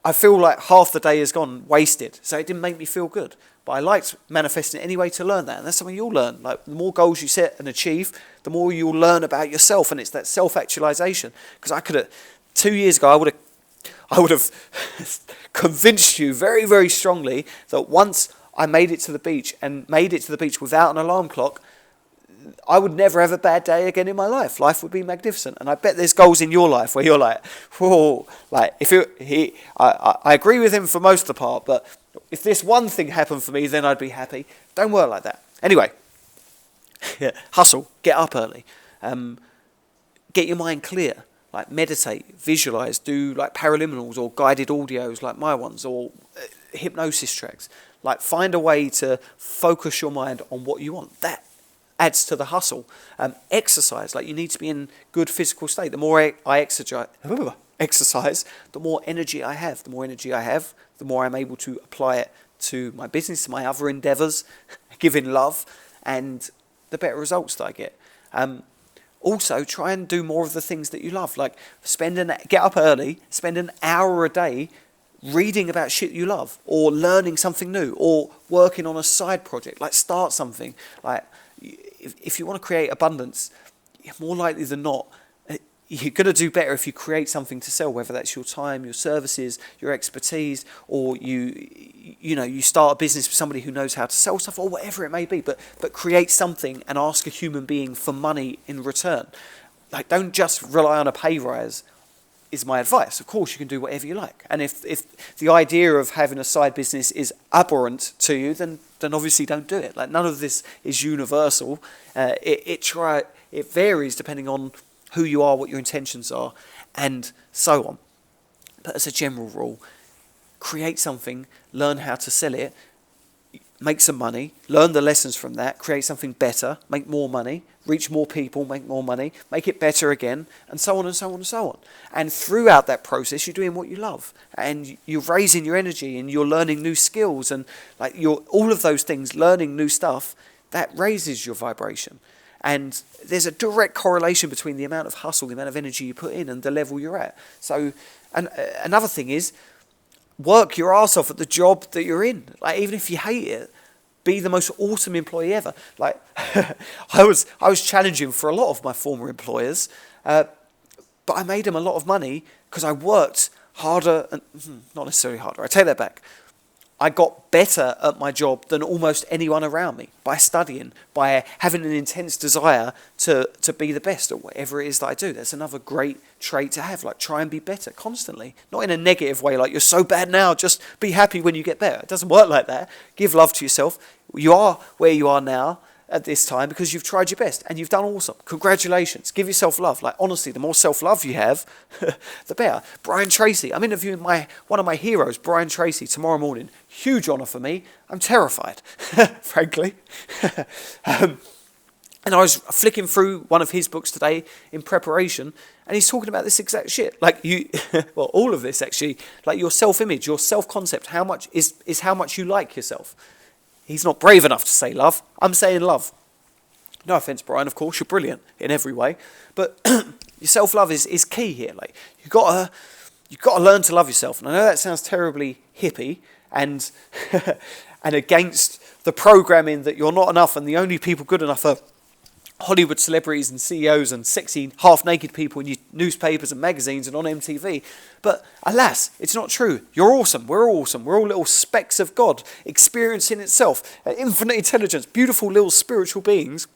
I feel like half the day is gone, wasted. So it didn't make me feel good. But I liked manifesting it anyway to learn that. And that's something you'll learn. Like, the more goals you set and achieve, the more you'll learn about yourself. And it's that self-actualization. Because I could have, 2 years ago, I would have convinced you very, very strongly that once I made it to the beach without an alarm clock, I would never have a bad day again in my life. Life would be magnificent. And I bet there's goals in your life where you're like, whoa, like, I agree with him for most of the part, but if this one thing happened for me, then I'd be happy. Don't work like that. Anyway, hustle, get up early, get your mind clear, like meditate, visualize, do like paraliminals or guided audios like my ones, or hypnosis tracks. Like, find a way to focus your mind on what you want. That adds to the hustle. Exercise, like, you need to be in good physical state. The more I exercise, the more energy I have. The more energy I have, the more I'm able to apply it to my business, to my other endeavors, giving love, and the better results that I get. Also, try and do more of the things that you love. Like, get up early, spend an hour a day reading about shit you love, or learning something new, or working on a side project. Like, start something. Like, if you want to create abundance, more likely than not, you're going to do better if you create something to sell, whether that's your time, your services, your expertise, or you start a business with somebody who knows how to sell stuff, or whatever it may be. But create something and ask a human being for money in return. Like, don't just rely on a pay rise is my advice. Of course, you can do whatever you like. And if the idea of having a side business is abhorrent to you, then obviously don't do it. Like, none of this is universal. It varies depending on who you are, what your intentions are, and so on. But as a general rule, create something, learn how to sell it, make some money, learn the lessons from that, create something better, make more money, reach more people, make more money, make it better again, and so on and so on and so on. And throughout that process, you're doing what you love, and you're raising your energy, and you're learning new skills, and like all of those things, learning new stuff, that raises your vibration. And there's a direct correlation between the amount of hustle, the amount of energy you put in, and the level you're at. So, and another thing is, work your arse off at the job that you're in. Like, even if you hate it, be the most awesome employee ever. Like, I was challenging for a lot of my former employers, but I made them a lot of money because I worked harder, and not necessarily harder, I take that back. I got better at my job than almost anyone around me by studying, by having an intense desire to be the best at whatever it is that I do. That's another great trait to have. Like, try and be better constantly. Not in a negative way, like, you're so bad now, just be happy when you get better. It doesn't work like that. Give love to yourself. You are where you are now at this time because you've tried your best and you've done awesome. Congratulations. Give yourself love. Like, honestly, the more self-love you have, the better. Brian Tracy. I'm interviewing one of my heroes, Brian Tracy, tomorrow morning. Huge honour for me. I'm terrified, frankly. And I was flicking through one of his books today in preparation, and he's talking about this exact shit. Like, well, all of this actually, like your self-image, your self-concept, how much is how much you like yourself. He's not brave enough to say love. I'm saying love. No offence, Brian, of course, you're brilliant in every way. But your self-love is key here. Like, you've got to learn to love yourself. And I know that sounds terribly hippie and and against the programming that you're not enough and the only people good enough are Hollywood celebrities and CEOs and sexy half-naked people in your newspapers and magazines and on MTV. But alas, it's not true. You're awesome. We're all awesome. We're all little specks of God, experiencing itself, infinite intelligence, beautiful little spiritual beings.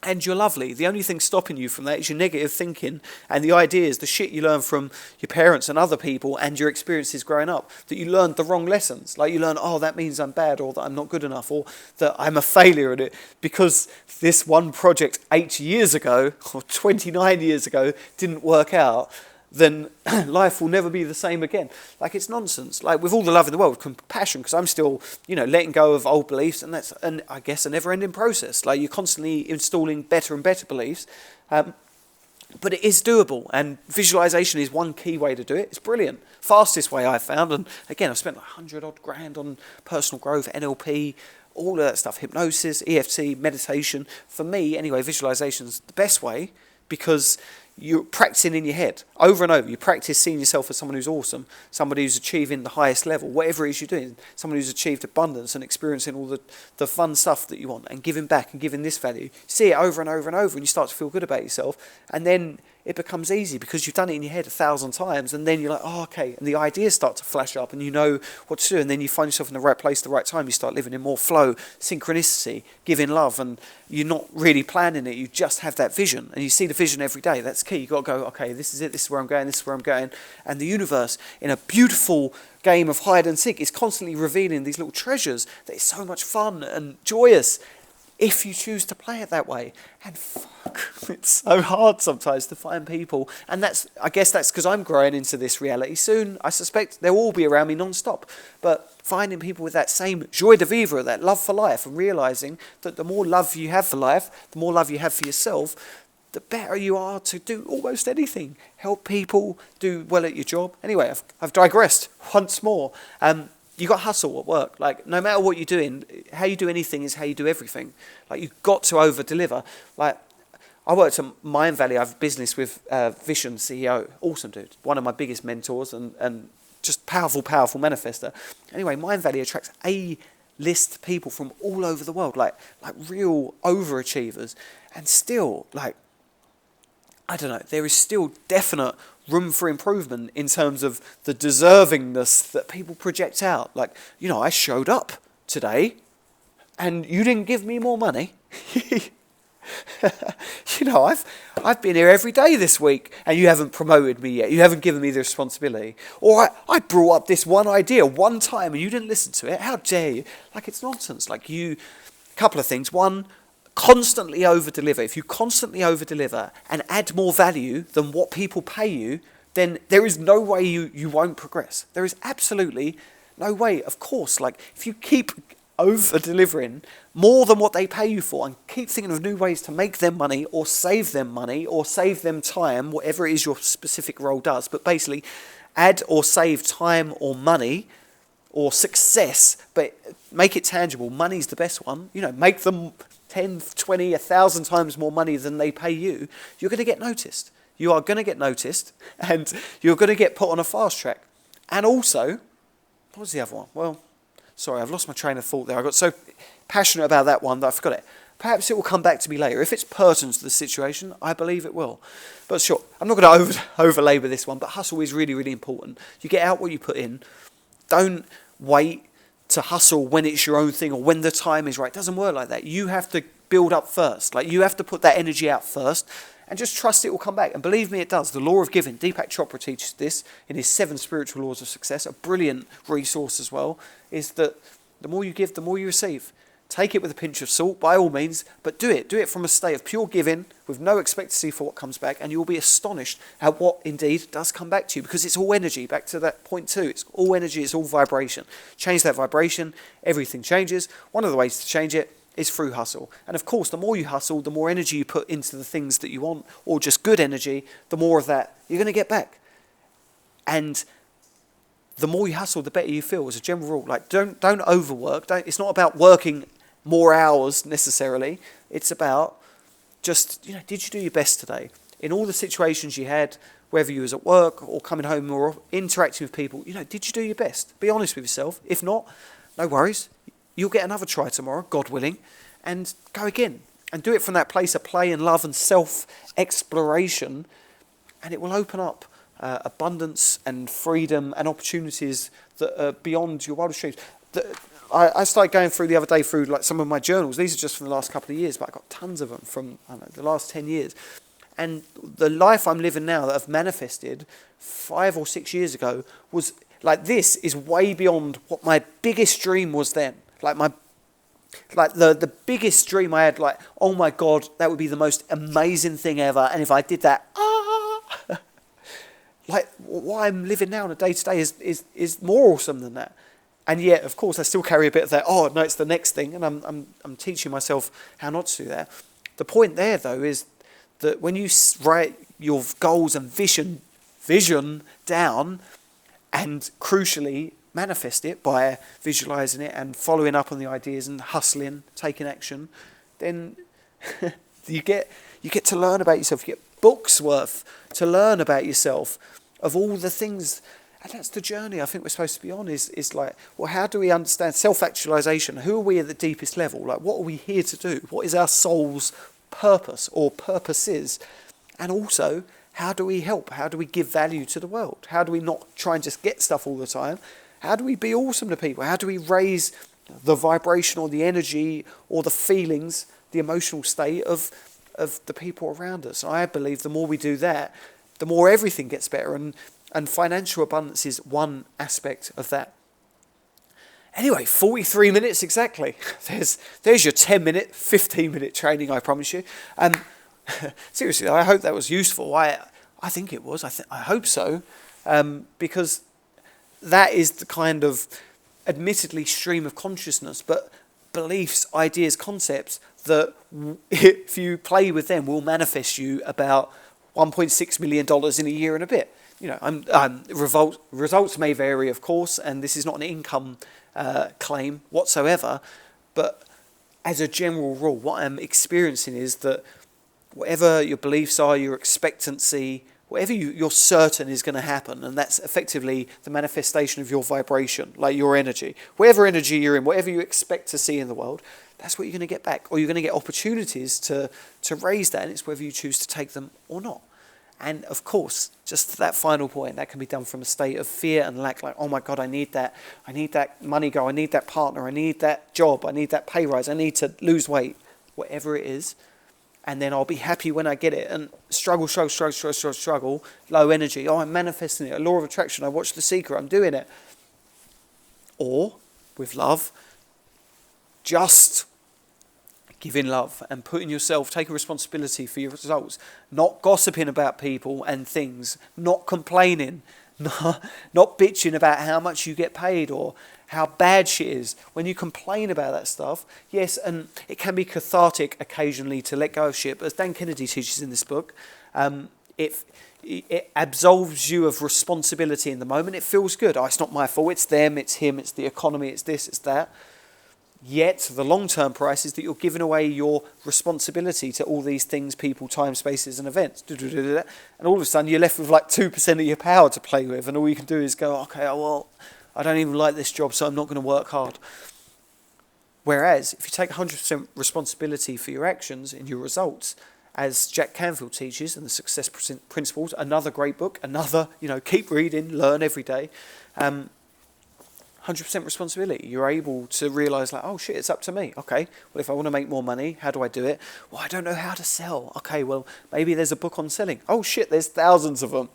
And you're lovely. The only thing stopping you from that is your negative thinking and the ideas, the shit you learn from your parents and other people and your experiences growing up, that you learned the wrong lessons. Like, you learn, oh, that means I'm bad, or that I'm not good enough, or that I'm a failure at it because this one project 8 years ago or 29 years ago didn't work out. Then life will never be the same again. Like, it's nonsense. Like, with all the love in the world, compassion, because I'm still, letting go of old beliefs, and that's, I guess, a never-ending process. Like, you're constantly installing better and better beliefs, but it is doable, and visualization is one key way to do it. It's brilliant. Fastest way I've found, and again, I've spent like 100-odd grand on personal growth, NLP, all of that stuff, hypnosis, EFT, meditation. For me, anyway, visualization's the best way because you're practicing in your head over and over. You practice seeing yourself as someone who's awesome, somebody who's achieving the highest level, whatever it is you're doing, someone who's achieved abundance and experiencing all the fun stuff that you want and giving back and giving this value. See it over and over and over and you start to feel good about yourself, and then it becomes easy because you've done it in your head 1,000 times, and then you're like, oh, okay, and the ideas start to flash up and you know what to do, and then you find yourself in the right place at the right time. You start living in more flow, synchronicity, giving love, and you're not really planning it, you just have that vision, and you see the vision every day. That's key. You've got to go, okay, this is it, this is where I'm going, this is where I'm going, and the universe, in a beautiful game of hide and seek, is constantly revealing these little treasures that is so much fun and joyous if you choose to play it that way. And fuck, it's so hard sometimes to find people, and I guess that's because I'm growing into this reality. Soon, I suspect they'll all be around me non-stop, but finding people with that same joie de vivre, that love for life, and realising that the more love you have for life, the more love you have for yourself, the better you are to do almost anything. Help people, do well at your job. Anyway, I've digressed once more. You got hustle at work. Like, no matter what you're doing, how you do anything is how you do everything. Like, you've got to over-deliver. Like, I worked at Mind Valley. I have a business with Vision CEO. Awesome dude. One of my biggest mentors and just powerful manifester. Anyway, Mind Valley attracts A-list people from all over the world, like real overachievers. And still, like, I don't know, there is still definite room for improvement in terms of the deservingness that people project out. Like, I showed up today and you didn't give me more money. I've been here every day this week and you haven't promoted me yet. You haven't given me the responsibility. Or I brought up this one idea one time and you didn't listen to it. How dare you? Like, it's nonsense. Like, a couple of things. One, constantly over-deliver. If you constantly over-deliver and add more value than what people pay you, then there is no way you won't progress. There is absolutely no way. Of course, like, if you keep over-delivering more than what they pay you for and keep thinking of new ways to make them money or save them time, whatever it is your specific role does, but basically add or save time or money or success, but make it tangible. Money's the best one. Make them 10, 20, 1,000 times more money than they pay you. You're going to get noticed. You are going to get noticed and you're going to get put on a fast track. And also, what was the other one? Well, sorry, I've lost my train of thought there. I got so passionate about that one that I forgot it. Perhaps it will come back to me later. If it's pertinent to the situation, I believe it will. But sure, I'm not going to over-labour this one, but hustle is really, really important. You get out what you put in. Don't wait to hustle when it's your own thing or when the time is right. It doesn't work like that. You have to build up first. Like, you have to put that energy out first and just trust it will come back. And believe me, it does. The law of giving. Deepak Chopra teaches this in his 7 spiritual laws of success. A brilliant resource as well, is that the more you give, the more you receive. Take it with a pinch of salt, by all means, but do it. Do it from a state of pure giving with no expectancy for what comes back, and you'll be astonished at what indeed does come back to you, because it's all energy. Back to that point too. It's all energy, it's all vibration. Change that vibration, everything changes. One of the ways to change it is through hustle. And of course, the more you hustle, the more energy you put into the things that you want, or just good energy, the more of that you're going to get back. And the more you hustle, the better you feel, as a general rule. Like, don't overwork. It's not about working more hours necessarily. It's about just, did you do your best today? In all the situations you had, whether you was at work or coming home or interacting with people, did you do your best? Be honest with yourself. If not, no worries. You'll get another try tomorrow, God willing, and go again. And do it from that place of play and love and self-exploration, and it will open up abundance and freedom and opportunities that are beyond your wildest dreams. I started going through the other day through like some of my journals. These are just from the last couple of years, but I got tons of them from the last 10 years. And the life I'm living now that I've manifested 5 or 6 years ago was like, this is way beyond what my biggest dream was then. The biggest dream I had, like, oh my God, that would be the most amazing thing ever. And if I did that, like, what I'm living now on a day-to-day is more awesome than that. And yet, of course, I still carry a bit of that, oh, no, it's the next thing. And I'm teaching myself how not to do that. The point there, though, is that when you write your goals and vision down, and crucially manifest it by visualizing it and following up on the ideas and hustling, taking action, then you get to learn about yourself. You get books worth to learn about yourself of all the things. And that's the journey I think we're supposed to be on, is like, well, how do we understand self-actualization? Who are we at the deepest level? Like, what are we here to do? What is our soul's purpose or purposes? And also, how do we help? How do we give value to the world? How do we not try and just get stuff all the time? How do we be awesome to people? How do we raise the vibration or the energy or the feelings, the emotional state of the people around us? I believe the more we do that, the more everything gets better. And financial abundance is one aspect of that. Anyway, 43 minutes exactly. There's your 10-minute, 15-minute training, I promise you. Seriously, I hope that was useful. I think it was. I hope so. Because that is the kind of, admittedly, stream of consciousness, but beliefs, ideas, concepts that, if you play with them, will manifest you about $1.6 million in a year and a bit. Results may vary, of course, and this is not an income claim whatsoever, but as a general rule, what I'm experiencing is that whatever your beliefs are, your expectancy, whatever you're certain is going to happen, and that's effectively the manifestation of your vibration, like your energy. Whatever energy you're in, whatever you expect to see in the world, that's what you're going to get back, or you're going to get opportunities to raise that, and it's whether you choose to take them or not. And of course, just that final point, that can be done from a state of fear and lack, like, oh my God, I need that money go, I need that partner, I need that job, I need that pay rise, I need to lose weight, whatever it is. and then I'll be happy when I get it, and struggle, low energy. Oh, I'm manifesting it. A law of attraction. I watched The Secret. I'm doing it. Or with love, just giving love and putting yourself, taking responsibility for your results, not gossiping about people and things, not complaining, not bitching about how much you get paid or how bad shit is. When you complain about that stuff, yes, and it can be cathartic occasionally to let go of shit, but as Dan Kennedy teaches in this book, it absolves you of responsibility in the moment. It feels good. Oh, it's not my fault. It's them, it's him, it's the economy, it's this, it's that. Yet the long-term price is that you're giving away your responsibility to all these things, people, time, spaces and events. And all of a sudden you're left with like 2% of your power to play with, and all you can do is go, okay, well, I don't even like this job, so I'm not going to work hard. Whereas if you take 100% responsibility for your actions and your results, as Jack Canfield teaches in the Success Principles, another great book, another, keep reading, learn every day, 100% responsibility. You're able to realise like, oh shit, it's up to me. Okay, well, if I want to make more money, how do I do it? Well, I don't know how to sell. Okay, well, maybe there's a book on selling. Oh shit, there's thousands of them.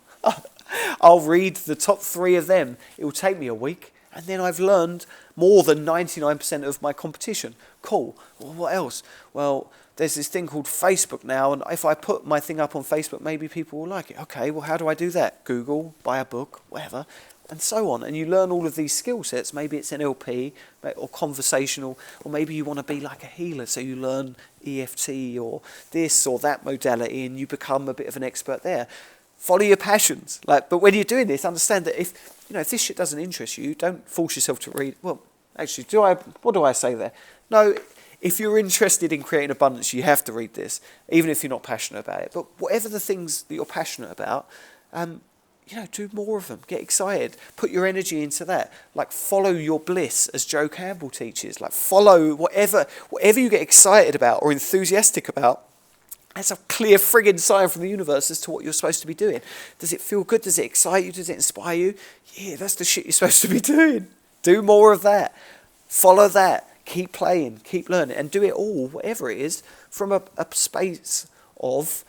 I'll read the top 3 of them. It will take me a week, and then I've learned more than 99% of my competition. Cool. Well, what else? Well, there's this thing called Facebook now, and if I put my thing up on Facebook, maybe people will like it. Okay, well, how do I do that? Google, buy a book, whatever, and so on. And you learn all of these skill sets. Maybe it's NLP or conversational, or maybe you want to be like a healer, so you learn EFT or this or that modality, and you become a bit of an expert there. Follow your passions. But when you're doing this, understand that if this shit doesn't interest you, don't force yourself to read. Well, actually, what do I say there? No, if you're interested in creating abundance, you have to read this, even if you're not passionate about it. But whatever the things that you're passionate about, do more of them. Get excited. Put your energy into that. Follow your bliss, as Joe Campbell teaches. Follow whatever you get excited about or enthusiastic about. That's a clear friggin' sign from the universe as to what you're supposed to be doing. Does it feel good? Does it excite you? Does it inspire you? Yeah, that's the shit you're supposed to be doing. Do more of that. Follow that. Keep playing. Keep learning. And do it all, whatever it is, from a space of,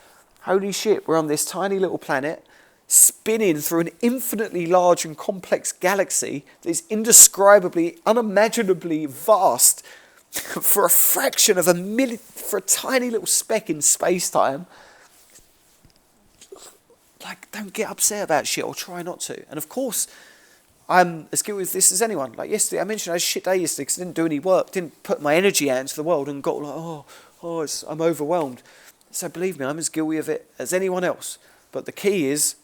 holy shit, we're on this tiny little planet, spinning through an infinitely large and complex galaxy that is indescribably, unimaginably vast for a fraction of a million, for a tiny little speck in space-time. Don't get upset about shit, or try not to. And of course, I'm as guilty with this as anyone. Yesterday, I mentioned I had a shit day yesterday because I didn't do any work, didn't put my energy out into the world, and got I'm overwhelmed. So believe me, I'm as guilty of it as anyone else. But the key is,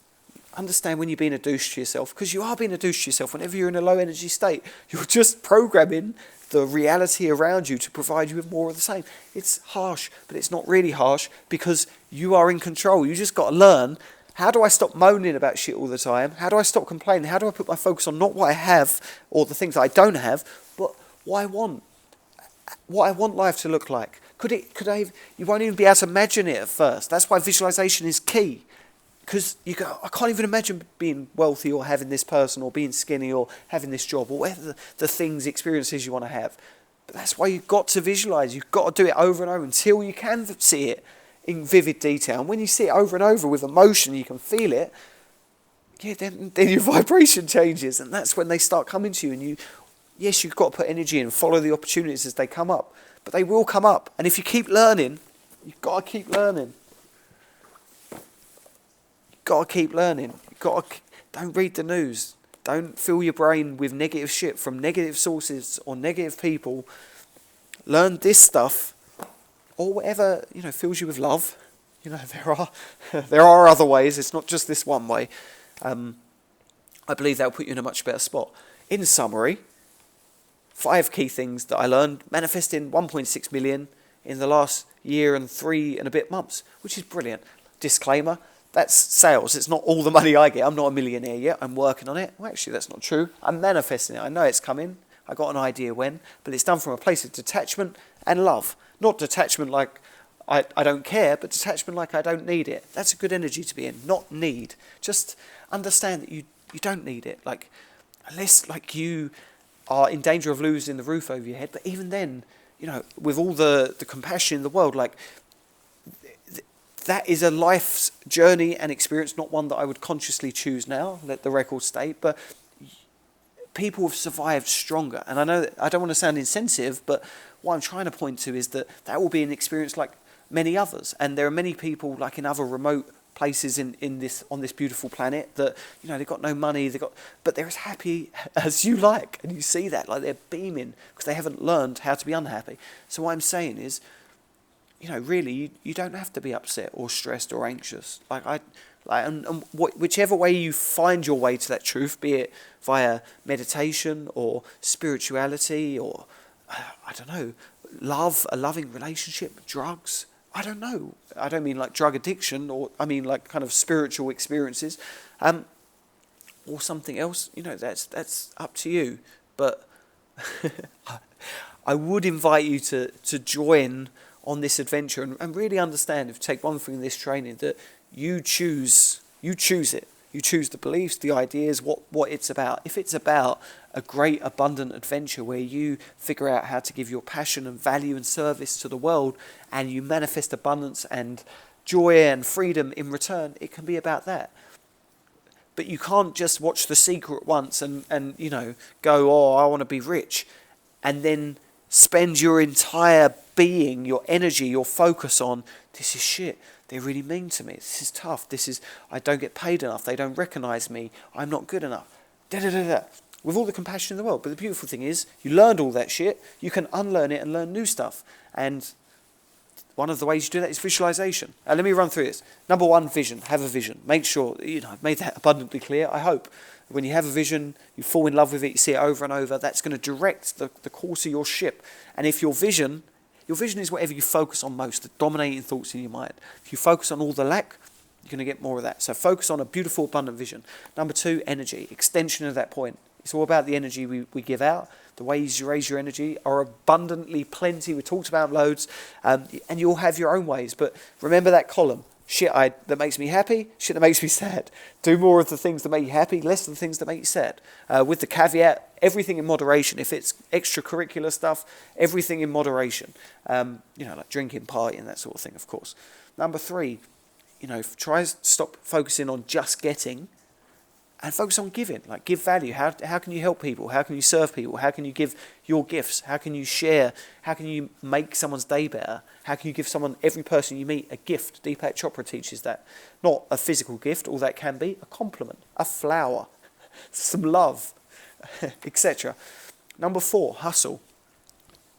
understand when you're being a douche to yourself, because you are being a douche to yourself whenever you're in a low energy state. You're just programming the reality around you to provide you with more of the same. It's harsh, but it's not really harsh because you are in control. You just got to learn, how do I stop moaning about shit all the time? How do I stop complaining? How do I put my focus on not what I have or the things I don't have, but what I want life to look like? You won't even be able to imagine it at first. That's why visualization is key. Because you go, I can't even imagine being wealthy or having this person or being skinny or having this job or whatever the things, experiences you want to have. But that's why you've got to visualize. You've got to do it over and over until you can see it in vivid detail. And when you see it over and over with emotion, you can feel it, then your vibration changes. And that's when they start coming to you. And you've got to put energy in and follow the opportunities as they come up. But they will come up. And if you keep learning, you've got to keep learning. Got to keep learning. Don't read the news. Don't fill your brain with negative shit from negative sources or negative people. Learn this stuff, or whatever fills you with love. There are other ways. It's not just this one way. I believe that'll put you in a much better spot. In summary, 5 key things that I learned, manifesting 1.6 million in the last year and 3 and a bit months, which is brilliant. Disclaimer. That's sales. It's not all the money I get. I'm not a millionaire yet. I'm working on it. Well, actually, that's not true. I'm manifesting it. I know it's coming. I got an idea when. But it's done from a place of detachment and love. Not detachment like I don't care, but detachment like I don't need it. That's a good energy to be in. Not need. Just understand that you don't need it. Unless you are in danger of losing the roof over your head. But even then, with all the compassion in the world, that is a life's journey and experience, not one that I would consciously choose now, let the record state, but people have survived stronger. And I know that I don't want to sound insensitive, but what I'm trying to point to is that that will be an experience like many others. And there are many people, like in other remote places on this beautiful planet, that, you know, they've got no money, but they're as happy as you like. And you see that, like they're beaming because they haven't learned how to be unhappy. So what I'm saying is, you know, really, you don't have to be upset or stressed or anxious. Whichever way you find your way to that truth, be it via meditation or spirituality or, I don't know, love, a loving relationship, drugs, I don't know. I don't mean like drug addiction, or I mean like kind of spiritual experiences, or something else. You know, that's up to you. But I would invite you to join on this adventure and really understand, if you take one thing in this training, that you choose it. You choose the beliefs, the ideas, what it's about. If it's about a great, abundant adventure where you figure out how to give your passion and value and service to the world, and you manifest abundance and joy and freedom in return, it can be about that. But you can't just watch The Secret once and you know, go, oh, I want to be rich, and then spend your entire being, your energy, your focus on, this is shit. They're really mean to me. This is tough. I don't get paid enough. They don't recognise me. I'm not good enough. With all the compassion in the world. But the beautiful thing is, you learned all that shit. You can unlearn it and learn new stuff. And one of the ways you do that is visualization. Let me run through this. Number one, vision. Have a vision. Make sure, you know, I've made that abundantly clear, I hope. When you have a vision, you fall in love with it, you see it over and over, that's going to direct the course of your ship. And if your vision is whatever you focus on most, the dominating thoughts in your mind. If you focus on all the lack, you're going to get more of that. So focus on a beautiful, abundant vision. Number two, energy. Extension of that point. It's all about the energy we give out. The ways you raise your energy are abundantly plenty. We talked about loads. And you'll have your own ways. But remember that column. Shit that makes me happy, shit that makes me sad. Do more of the things that make you happy, less of the things that make you sad. With the caveat, everything in moderation. If it's extracurricular stuff, everything in moderation. You know, like drinking, partying, that sort of thing, of course. Number three, you know, try to stop focusing on just getting and focus on giving. Like, give value. How can you help people? How can you serve people? How can you give your gifts? How can you share? How can you make someone's day better? How can you give every person you meet, a gift? Deepak Chopra teaches that. Not a physical gift, all that can be. A compliment, a flower, some love, etc. Number four, hustle.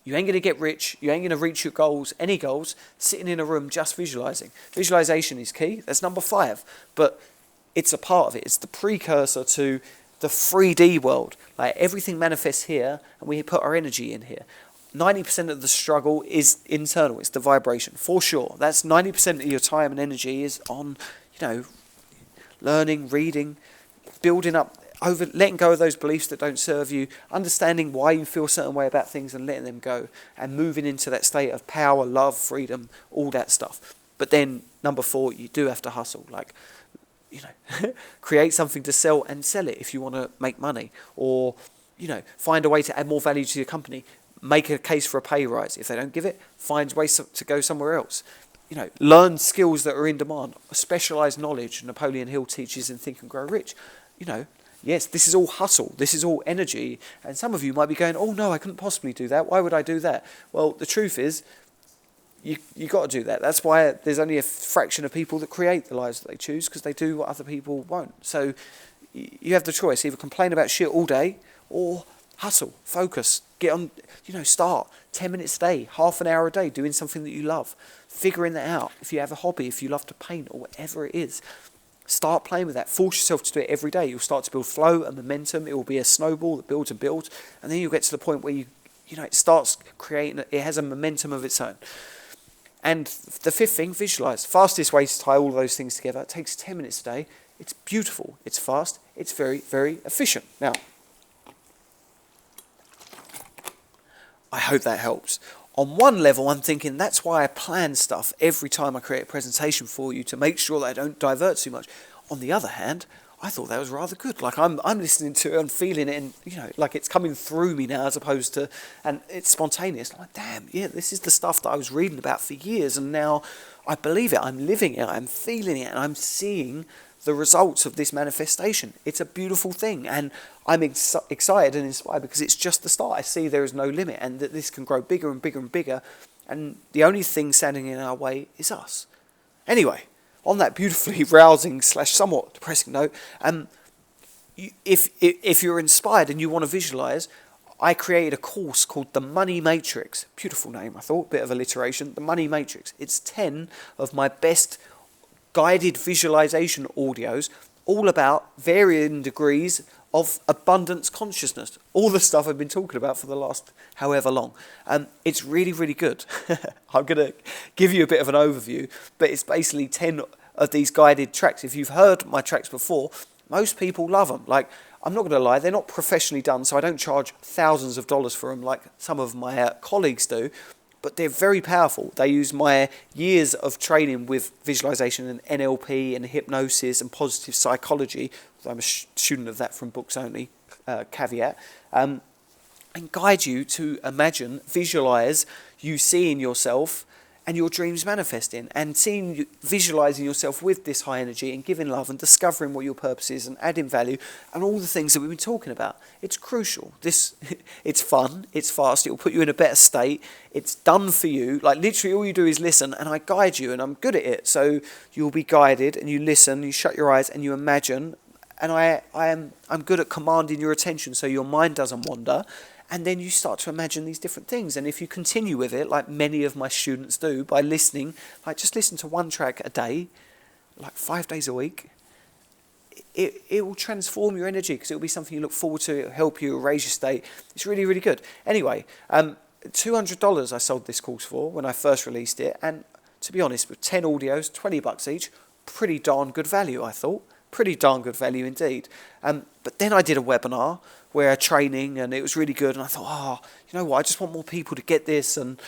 You ain't going to get rich. You ain't going to reach your goals, any goals, sitting in a room just visualizing. Visualization is key. That's number five. But it's a part of it. It's the precursor to the 3D world. Like, everything manifests here, and we put our energy in here. 90% of the struggle is internal. It's the vibration, for sure. That's 90% of your time and energy is on, you know, learning, reading, building up, letting go of those beliefs that don't serve you, understanding why you feel a certain way about things and letting them go, and moving into that state of power, love, freedom, all that stuff. But then, number four, you do have to hustle. Like, you know, create something to sell and sell it if you want to make money, or, you know, find a way to add more value to your company. Make a case for a pay rise. If they don't give it, find ways to go somewhere else. You know, learn skills that are in demand. Specialized knowledge. Napoleon Hill teaches in Think and Grow Rich. You know, yes, this is all hustle. This is all energy. And some of you might be going, oh no, I couldn't possibly do that. Why would I do that? Well, the truth is, you got to do that. That's why there's only a fraction of people that create the lives that they choose, because they do what other people won't. So you have the choice. Either complain about shit all day, or hustle, focus, get on, you know, start 10 minutes a day, half an hour a day, doing something that you love, figuring that out. If you have a hobby, if you love to paint or whatever it is, start playing with that. Force yourself to do it every day. You'll start to build flow and momentum. It will be a snowball that builds and builds. And then you'll get to the point where you know, it starts creating, it has a momentum of its own. And the fifth thing, visualize. Fastest way to tie all of those things together. It takes 10 minutes a day. It's beautiful. It's fast. It's very, very efficient. Now, I hope that helps. On one level, I'm thinking that's why I plan stuff every time I create a presentation for you, to make sure that I don't divert too much. On the other hand, I thought that was rather good. Like I'm listening to it and feeling it, and like it's coming through me now, as opposed to, and it's spontaneous. I'm like, damn, yeah, this is the stuff that I was reading about for years, and now I believe it. I'm living it. I'm feeling it, and I'm seeing the results of this manifestation. It's a beautiful thing, and I'm excited and inspired because it's just the start. I see there is no limit, and that this can grow bigger and bigger and bigger, and the only thing standing in our way is us. Anyway, on that beautifully rousing / somewhat depressing note, if you're inspired and you want to visualize, I created a course called The Money Matrix. Beautiful name, I thought, bit of alliteration. The Money Matrix. It's 10 of my best guided visualization audios, all about varying degrees of abundance consciousness. All the stuff I've been talking about for the last however long. It's really, really good. I'm going to give you a bit of an overview, but it's basically 10 of these guided tracks. If you've heard my tracks before, most people love them. Like, I'm not going to lie, they're not professionally done, so I don't charge thousands of dollars for them like some of my colleagues do, but they're very powerful. They use my years of training with visualization and NLP and hypnosis and positive psychology. I'm a student of that from books only, caveat, and guide you to imagine, visualize you seeing yourself and your dreams manifesting, and visualizing yourself with this high energy and giving love and discovering what your purpose is and adding value and all the things that we've been talking about. It's crucial. It's fun, it's fast, it'll put you in a better state, it's done for you. Like, literally all you do is listen, and I guide you, and I'm good at it. So you'll be guided, and you listen, you shut your eyes and you imagine, and I'm good at commanding your attention so your mind doesn't wander. And then you start to imagine these different things. And if you continue with it, like many of my students do, by listening, like just listen to one track a day, like 5 days a week, it will transform your energy, because it will be something you look forward to. It will help you raise your state. It's really, really good. Anyway, $200 I sold this course for when I first released it. And to be honest, with 10 audios, $20 each, pretty darn good value, I thought. Pretty darn good value indeed. But then I did a webinar where training, and it was really good, and I thought, you know what, I just want more people to get this, and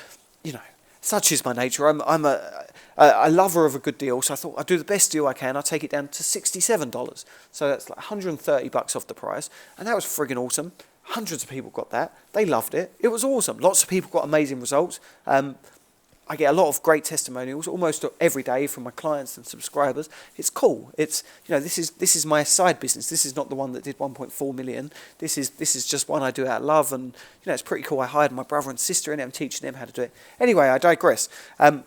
such is my nature. I'm a lover of a good deal, so I thought I'd do the best deal I can. I'll take it down to $67, so that's like $130 off the price, and that was friggin' awesome. Hundreds of people got that. They loved it. It was awesome. Lots of people got amazing results. I get a lot of great testimonials almost every day from my clients and subscribers. It's cool. It's this is my side business. This is not the one that did 1.4 million. This is just one I do out of love, and it's pretty cool. I hired my brother and sister in it. I'm teaching them how to do it. Anyway, I digress. They're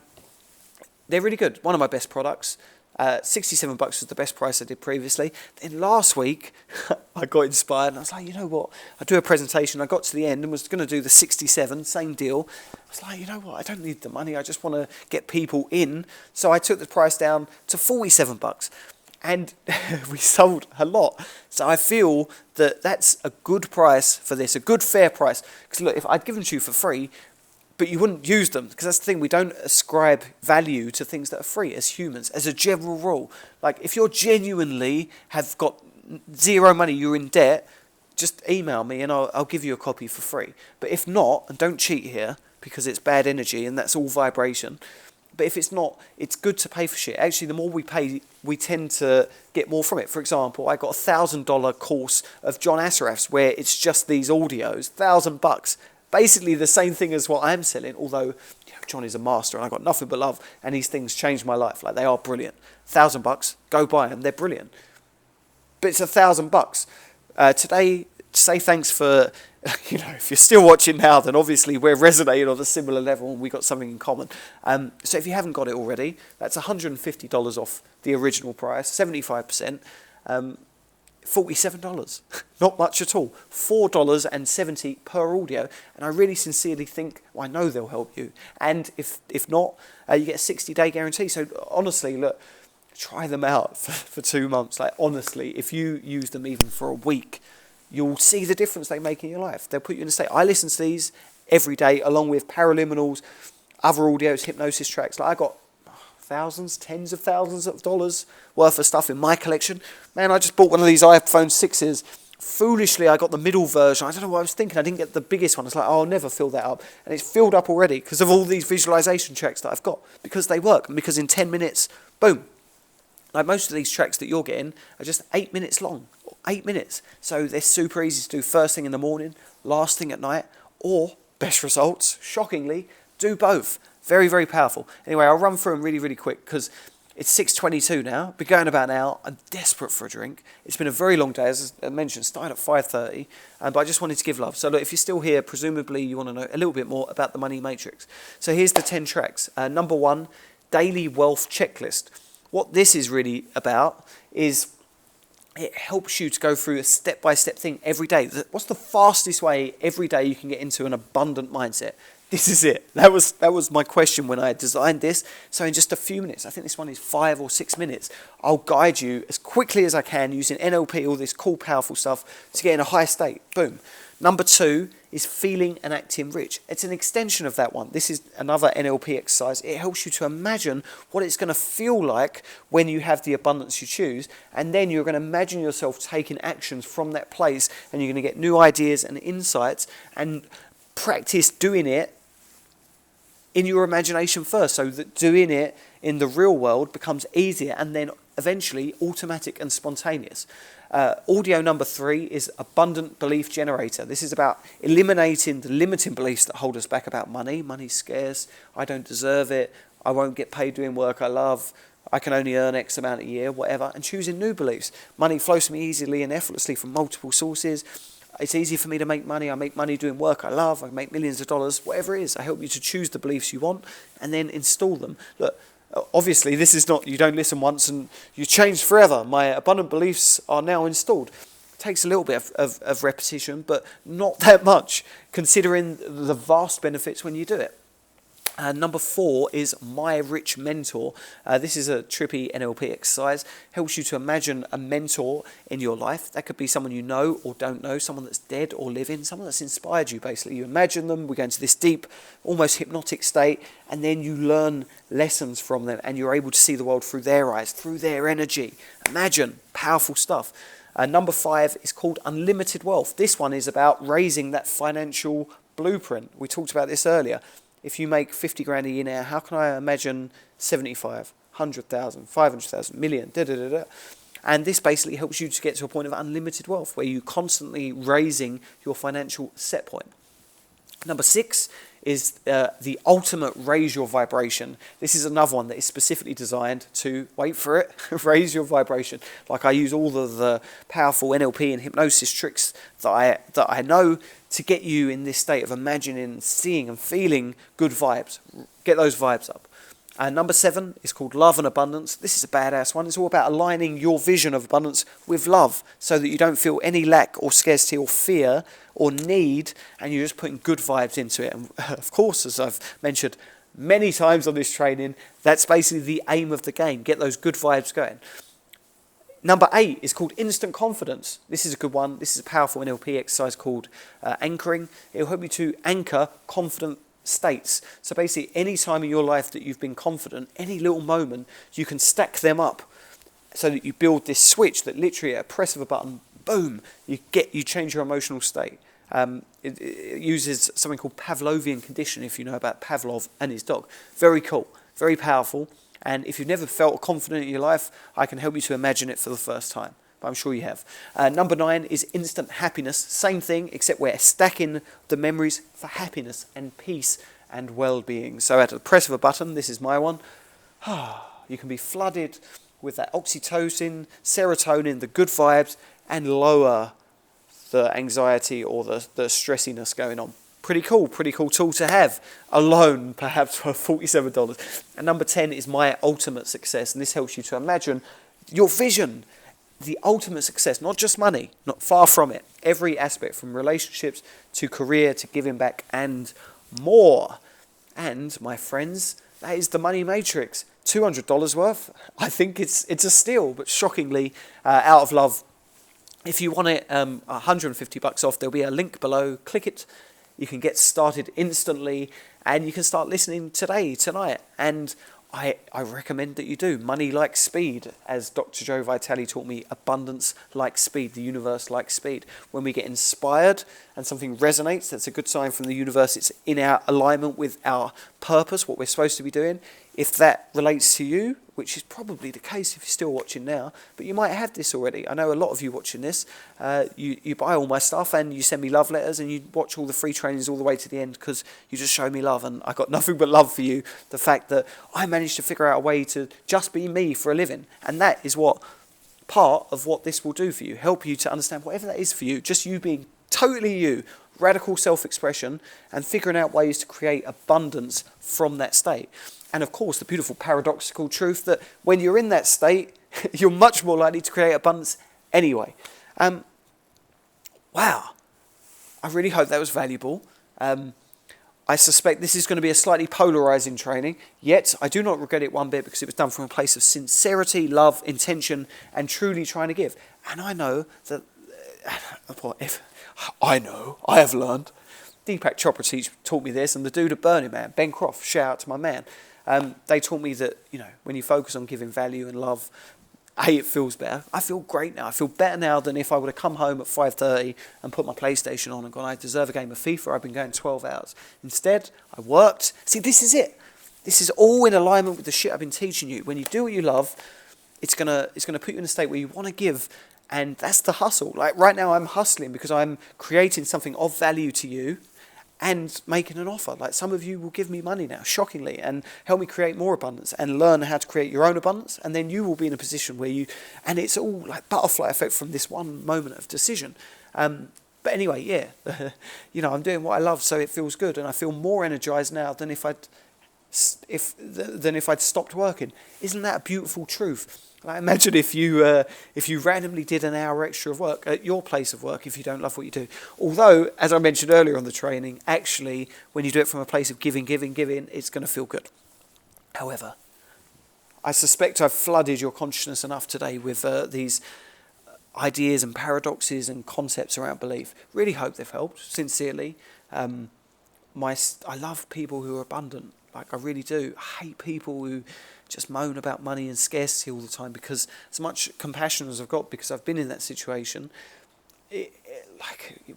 really good. One of my best products. $67 was the best price I did previously. Then last week, I got inspired, and I was like, you know what? I do a presentation. I got to the end and was going to do the 67, same deal. I was like, you know what? I don't need the money. I just want to get people in. So I took the price down to $47, and we sold a lot. So I feel that that's a good price for this, a good fair price. Because look, if I'd given it to you for free, but you wouldn't use them, because that's the thing, we don't ascribe value to things that are free as humans, as a general rule. Like, if you're genuinely have got zero money, you're in debt, just email me and I'll give you a copy for free. But if not, and don't cheat here, because it's bad energy and that's all vibration, but if it's not, it's good to pay for shit. Actually, the more we pay, we tend to get more from it. For example, I got a $1,000 course of John Assaraf's where it's just these audios, $1,000. Basically the same thing as what I'm selling, although John is a master and I got nothing but love, and these things changed my life. Like, they are brilliant. $1,000, go buy them. They're brilliant. But it's $1,000. Today, say thanks for, if you're still watching now, then obviously we're resonating on a similar level and we got something in common. So if you haven't got it already, that's $150 off the original price, 75%. $47, not much at all. $4.70 per audio, and I really sincerely think, I know they'll help you. And if not, you get a 60-day guarantee. So honestly, look, try them out for 2 months. Like, honestly, if you use them even for a week, you'll see the difference they make in your life. They'll put you in a state. I listen to these every day, along with paraliminals, other audios, hypnosis tracks. Like, I got thousands, tens of thousands of dollars worth of stuff in my collection. Man, I just bought one of these iPhone 6s. Foolishly, I got the middle version. I don't know what I was thinking. I didn't get the biggest one. It's like, I'll never fill that up. And it's filled up already because of all these visualization tracks that I've got. Because they work. And because in 10 minutes, boom. Like most of these tracks that you're getting are just 8 minutes long, 8 minutes. So they're super easy to do first thing in the morning, last thing at night, or best results, shockingly, do both. Very, very powerful. Anyway, I'll run through them really, really quick because it's 6:22 now. Been going about an hour. I'm desperate for a drink. It's been a very long day, as I mentioned. Started at 5:30, but I just wanted to give love. So look, if you're still here, presumably you want to know a little bit more about the money matrix. So here's the 10 tracks. Number 1, daily wealth checklist. What this is really about is it helps you to go through a step-by-step thing every day. What's the fastest way every day you can get into an abundant mindset? This is it. That was my question when I designed this. So in just a few minutes, I think this one is 5 or 6 minutes, I'll guide you as quickly as I can using NLP, all this cool, powerful stuff, to get in a high state. Boom. Number 2 is feeling and acting rich. It's an extension of that one. This is another NLP exercise. It helps you to imagine what it's going to feel like when you have the abundance you choose, and then you're going to imagine yourself taking actions from that place, and you're going to get new ideas and insights, and practice doing it in your imagination first, so that doing it in the real world becomes easier and then eventually automatic and spontaneous. Audio number 3 is abundant belief generator. This is about eliminating the limiting beliefs that hold us back about money. Money's scarce, I don't deserve it, I won't get paid doing work I love, I can only earn X amount a year, whatever, and choosing new beliefs. Money flows to me easily and effortlessly from multiple sources. It's easy for me to make money. I make money doing work I love. I make millions of dollars, whatever it is. I help you to choose the beliefs you want and then install them. Look, obviously, this is not, you don't listen once and you change forever. My abundant beliefs are now installed. It takes a little bit of repetition, but not that much, considering the vast benefits when you do it. Number 4 is My Rich Mentor. This is a trippy NLP exercise. Helps you to imagine a mentor in your life. That could be someone you know or don't know, someone that's dead or living, someone that's inspired you, basically. You imagine them, we go into this deep, almost hypnotic state, and then you learn lessons from them, and you're able to see the world through their eyes, through their energy. Imagine, powerful stuff. Number 5 is called Unlimited Wealth. This one is about raising that financial blueprint. We talked about this earlier. If you make 50 grand a year now, how can I imagine 75, 100,000, 500,000, million, da-da-da-da. And this basically helps you to get to a point of unlimited wealth where you're constantly raising your financial set point. Number 6 is the ultimate raise your vibration. This is another one that is specifically designed to, wait for it, raise your vibration. Like I use all of the powerful NLP and hypnosis tricks that I know to get you in this state of imagining, seeing and feeling good vibes. Get those vibes up. Number 7 is called Love and Abundance. This is a badass one. It's all about aligning your vision of abundance with love so that you don't feel any lack or scarcity or fear or need, and you're just putting good vibes into it. And of course, as I've mentioned many times on this training, that's basically the aim of the game. Get those good vibes going. Number 8 is called Instant Confidence. This is a good one. This is a powerful NLP exercise called anchoring. It will help you to anchor confident states. So basically, any time in your life that you've been confident, any little moment, you can stack them up so that you build this switch that literally at a press of a button, boom, you change your emotional state. It uses something called Pavlovian conditioning, if you know about Pavlov and his dog. Very cool, very powerful. And if you've never felt confident in your life, I can help you to imagine it for the first time. But I'm sure you have. Number 9 is instant happiness. Same thing, except we're stacking the memories for happiness and peace and well-being. So at the press of a button, this is my one. You can be flooded with that oxytocin, serotonin, the good vibes, and lower the anxiety or the stressiness going on. Pretty cool tool to have alone, perhaps for $47. And number 10 is My Ultimate Success, and this helps you to imagine your vision, the ultimate success, not just money, not far from it. Every aspect from relationships to career to giving back and more. And my friends, that is the money matrix. $200 worth. I think it's a steal, but shockingly, out of love. If you want it $150 off, there'll be a link below. Click it. You can get started instantly, and you can start listening tonight. And I recommend that you do. Money like speed, as Dr. Joe Vitale taught me, abundance like speed, the universe like speed. When we get inspired and something resonates, that's a good sign from the universe. It's in our alignment with our purpose, what we're supposed to be doing. If that relates to you, which is probably the case if you're still watching now, but you might have this already. I know a lot of you watching this, you buy all my stuff and you send me love letters and you watch all the free trainings all the way to the end because you just show me love, and I got nothing but love for you. The fact that I managed to figure out a way to just be me for a living, and that is what part of what this will do for you, help you to understand whatever that is for you, just you being totally you, radical self-expression, and figuring out ways to create abundance from that state. And of course, the beautiful paradoxical truth that when you're in that state, you're much more likely to create abundance anyway. Wow. I really hope that was valuable. I suspect this is going to be a slightly polarizing training, yet I do not regret it one bit because it was done from a place of sincerity, love, intention, and truly trying to give. And I know that, I have learned. Deepak Chopra taught me this, and the dude at Burning Man, Ben Croft, shout out to my man. They taught me that, when you focus on giving value and love, it feels better. I feel great now. I feel better now than if I would have come home at 5:30 and put my PlayStation on and gone, I deserve a game of FIFA. I've been going 12 hours. Instead, I worked. See, this is it. This is all in alignment with the shit I've been teaching you. When you do what you love, it's gonna put you in a state where you want to give, and that's the hustle. Like right now, I'm hustling because I'm creating something of value to you and making an offer. Like some of you will give me money now, shockingly, and help me create more abundance and learn how to create your own abundance. And then you will be in a position where and it's all like butterfly effect from this one moment of decision. But anyway, yeah, I'm doing what I love, so it feels good. And I feel more energized now than if I'd stopped working. Isn't that a beautiful truth? Like imagine if you randomly did an hour extra of work at your place of work if you don't love what you do. Although, as I mentioned earlier on the training, actually, when you do it from a place of giving, it's going to feel good. However, I suspect I've flooded your consciousness enough today with these ideas and paradoxes and concepts around belief. Really hope they've helped, sincerely. I love people who are abundant. Like, I really do. I hate people who just moan about money and scarcity all the time, because as much compassion as I've got because I've been in that situation,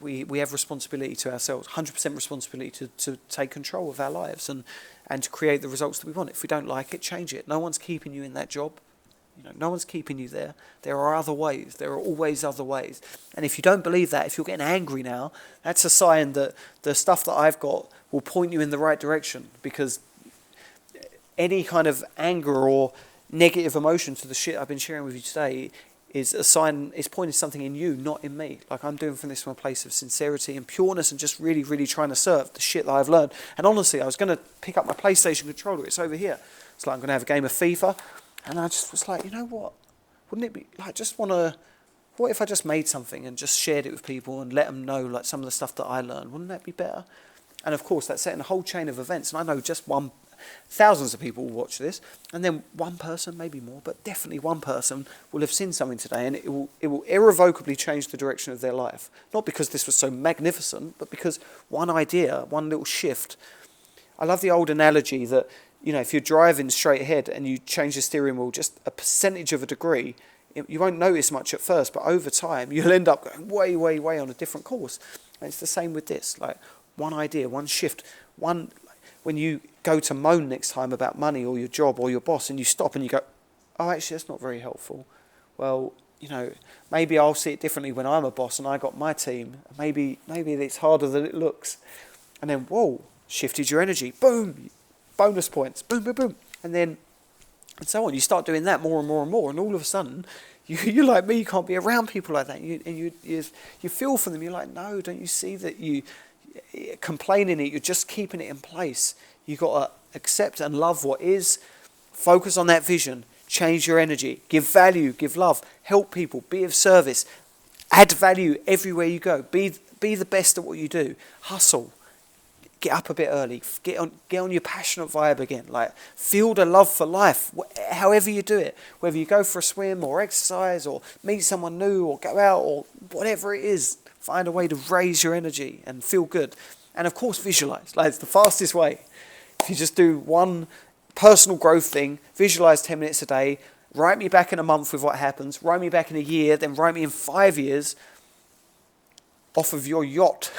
we have responsibility to ourselves, 100% responsibility to take control of our lives and to create the results that we want. If we don't like it, change it. No one's keeping you in that job. No one's keeping you there. There are other ways. There are always other ways. And if you don't believe that, if you're getting angry now, that's a sign that the stuff that I've got will point you in the right direction, because any kind of anger or negative emotion to the shit I've been sharing with you today is a sign, it's pointing something in you, not in me. Like, I'm doing from a place of sincerity and pureness and just really, really trying to serve the shit that I've learned. And honestly, I was going to pick up my PlayStation controller. It's over here. It's like I'm going to have a game of FIFA. And I just was like, you know what? Wouldn't it be, like, what if I just made something and just shared it with people and let them know, like, some of the stuff that I learned? Wouldn't that be better? And of course, that's setting a whole chain of events. And I know thousands of people will watch this, and then one person, maybe more, but definitely one person will have seen something today, and it will irrevocably change the direction of their life. Not because this was so magnificent, but because one idea, one little shift. I love the old analogy that, if you're driving straight ahead and you change the steering wheel just a percentage of a degree, you won't notice much at first, but over time you'll end up going way, way, way on a different course. And it's the same with this. Like, one idea, one shift, when you go to moan next time about money or your job or your boss, and you stop and you go, oh, actually, that's not very helpful. Well, maybe I'll see it differently when I'm a boss and I got my team. Maybe it's harder than it looks. And then, whoa, shifted your energy. Boom, bonus points. Boom, boom, boom. And so on. You start doing that more and more and more, and all of a sudden, you're like me, you can't be around people like that. You feel for them. You're like, no, don't you see that you complaining it, you're just keeping it in place. You've got to accept and love what is, focus on that vision, change your energy, give value, give love, help people, be of service, add value everywhere you go, be the best at what you do, hustle, get up a bit early, get on your passionate vibe again, like feel the love for life, however you do it, whether you go for a swim or exercise or meet someone new or go out or whatever it is. Find a way to raise your energy and feel good. And of course, visualize. Like, it's the fastest way. If you just do one personal growth thing, visualize 10 minutes a day, write me back in a month with what happens, write me back in a year, then write me in 5 years off of your yacht.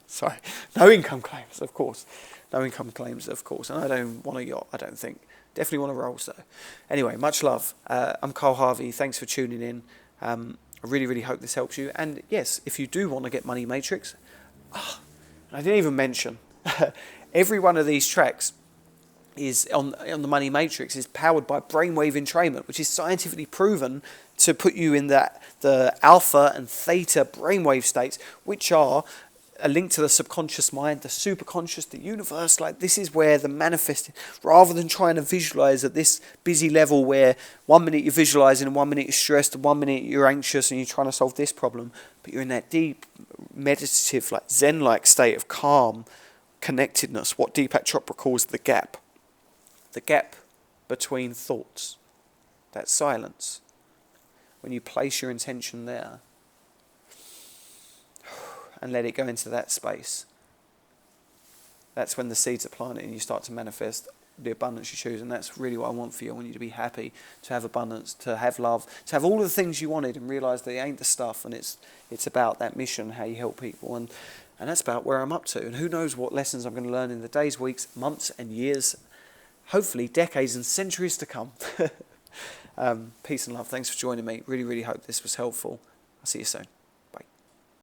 Sorry, no income claims, of course. No income claims, of course. And I don't want a yacht, I don't think. Definitely want a Rolls, though. Anyway, much love. I'm Carl Harvey. Thanks for tuning in. I really, really hope this helps you. And yes, if you do want to get Money Matrix, I didn't even mention, every one of these tracks is on the Money Matrix is powered by brainwave entrainment, which is scientifically proven to put you in the alpha and theta brainwave states, which are a link to the subconscious mind, the superconscious, the universe. Like, this is where the manifesting, rather than trying to visualize at this busy level where 1 minute you're visualizing and 1 minute you're stressed and 1 minute you're anxious and you're trying to solve this problem, but you're in that deep meditative, like Zen-like state of calm connectedness, what Deepak Chopra calls the gap between thoughts, that silence. When you place your intention there and let it go into that space, that's when the seeds are planted and you start to manifest the abundance you choose. And that's really what I want for you. I want you to be happy, to have abundance, to have love, to have all of the things you wanted, and realize that it ain't the stuff, and it's about that mission, how you help people. And that's about where I'm up to. And who knows what lessons I'm going to learn in the days, weeks, months and years, hopefully decades and centuries to come. Peace and love. Thanks for joining me. Really, really hope this was helpful. I'll see you soon.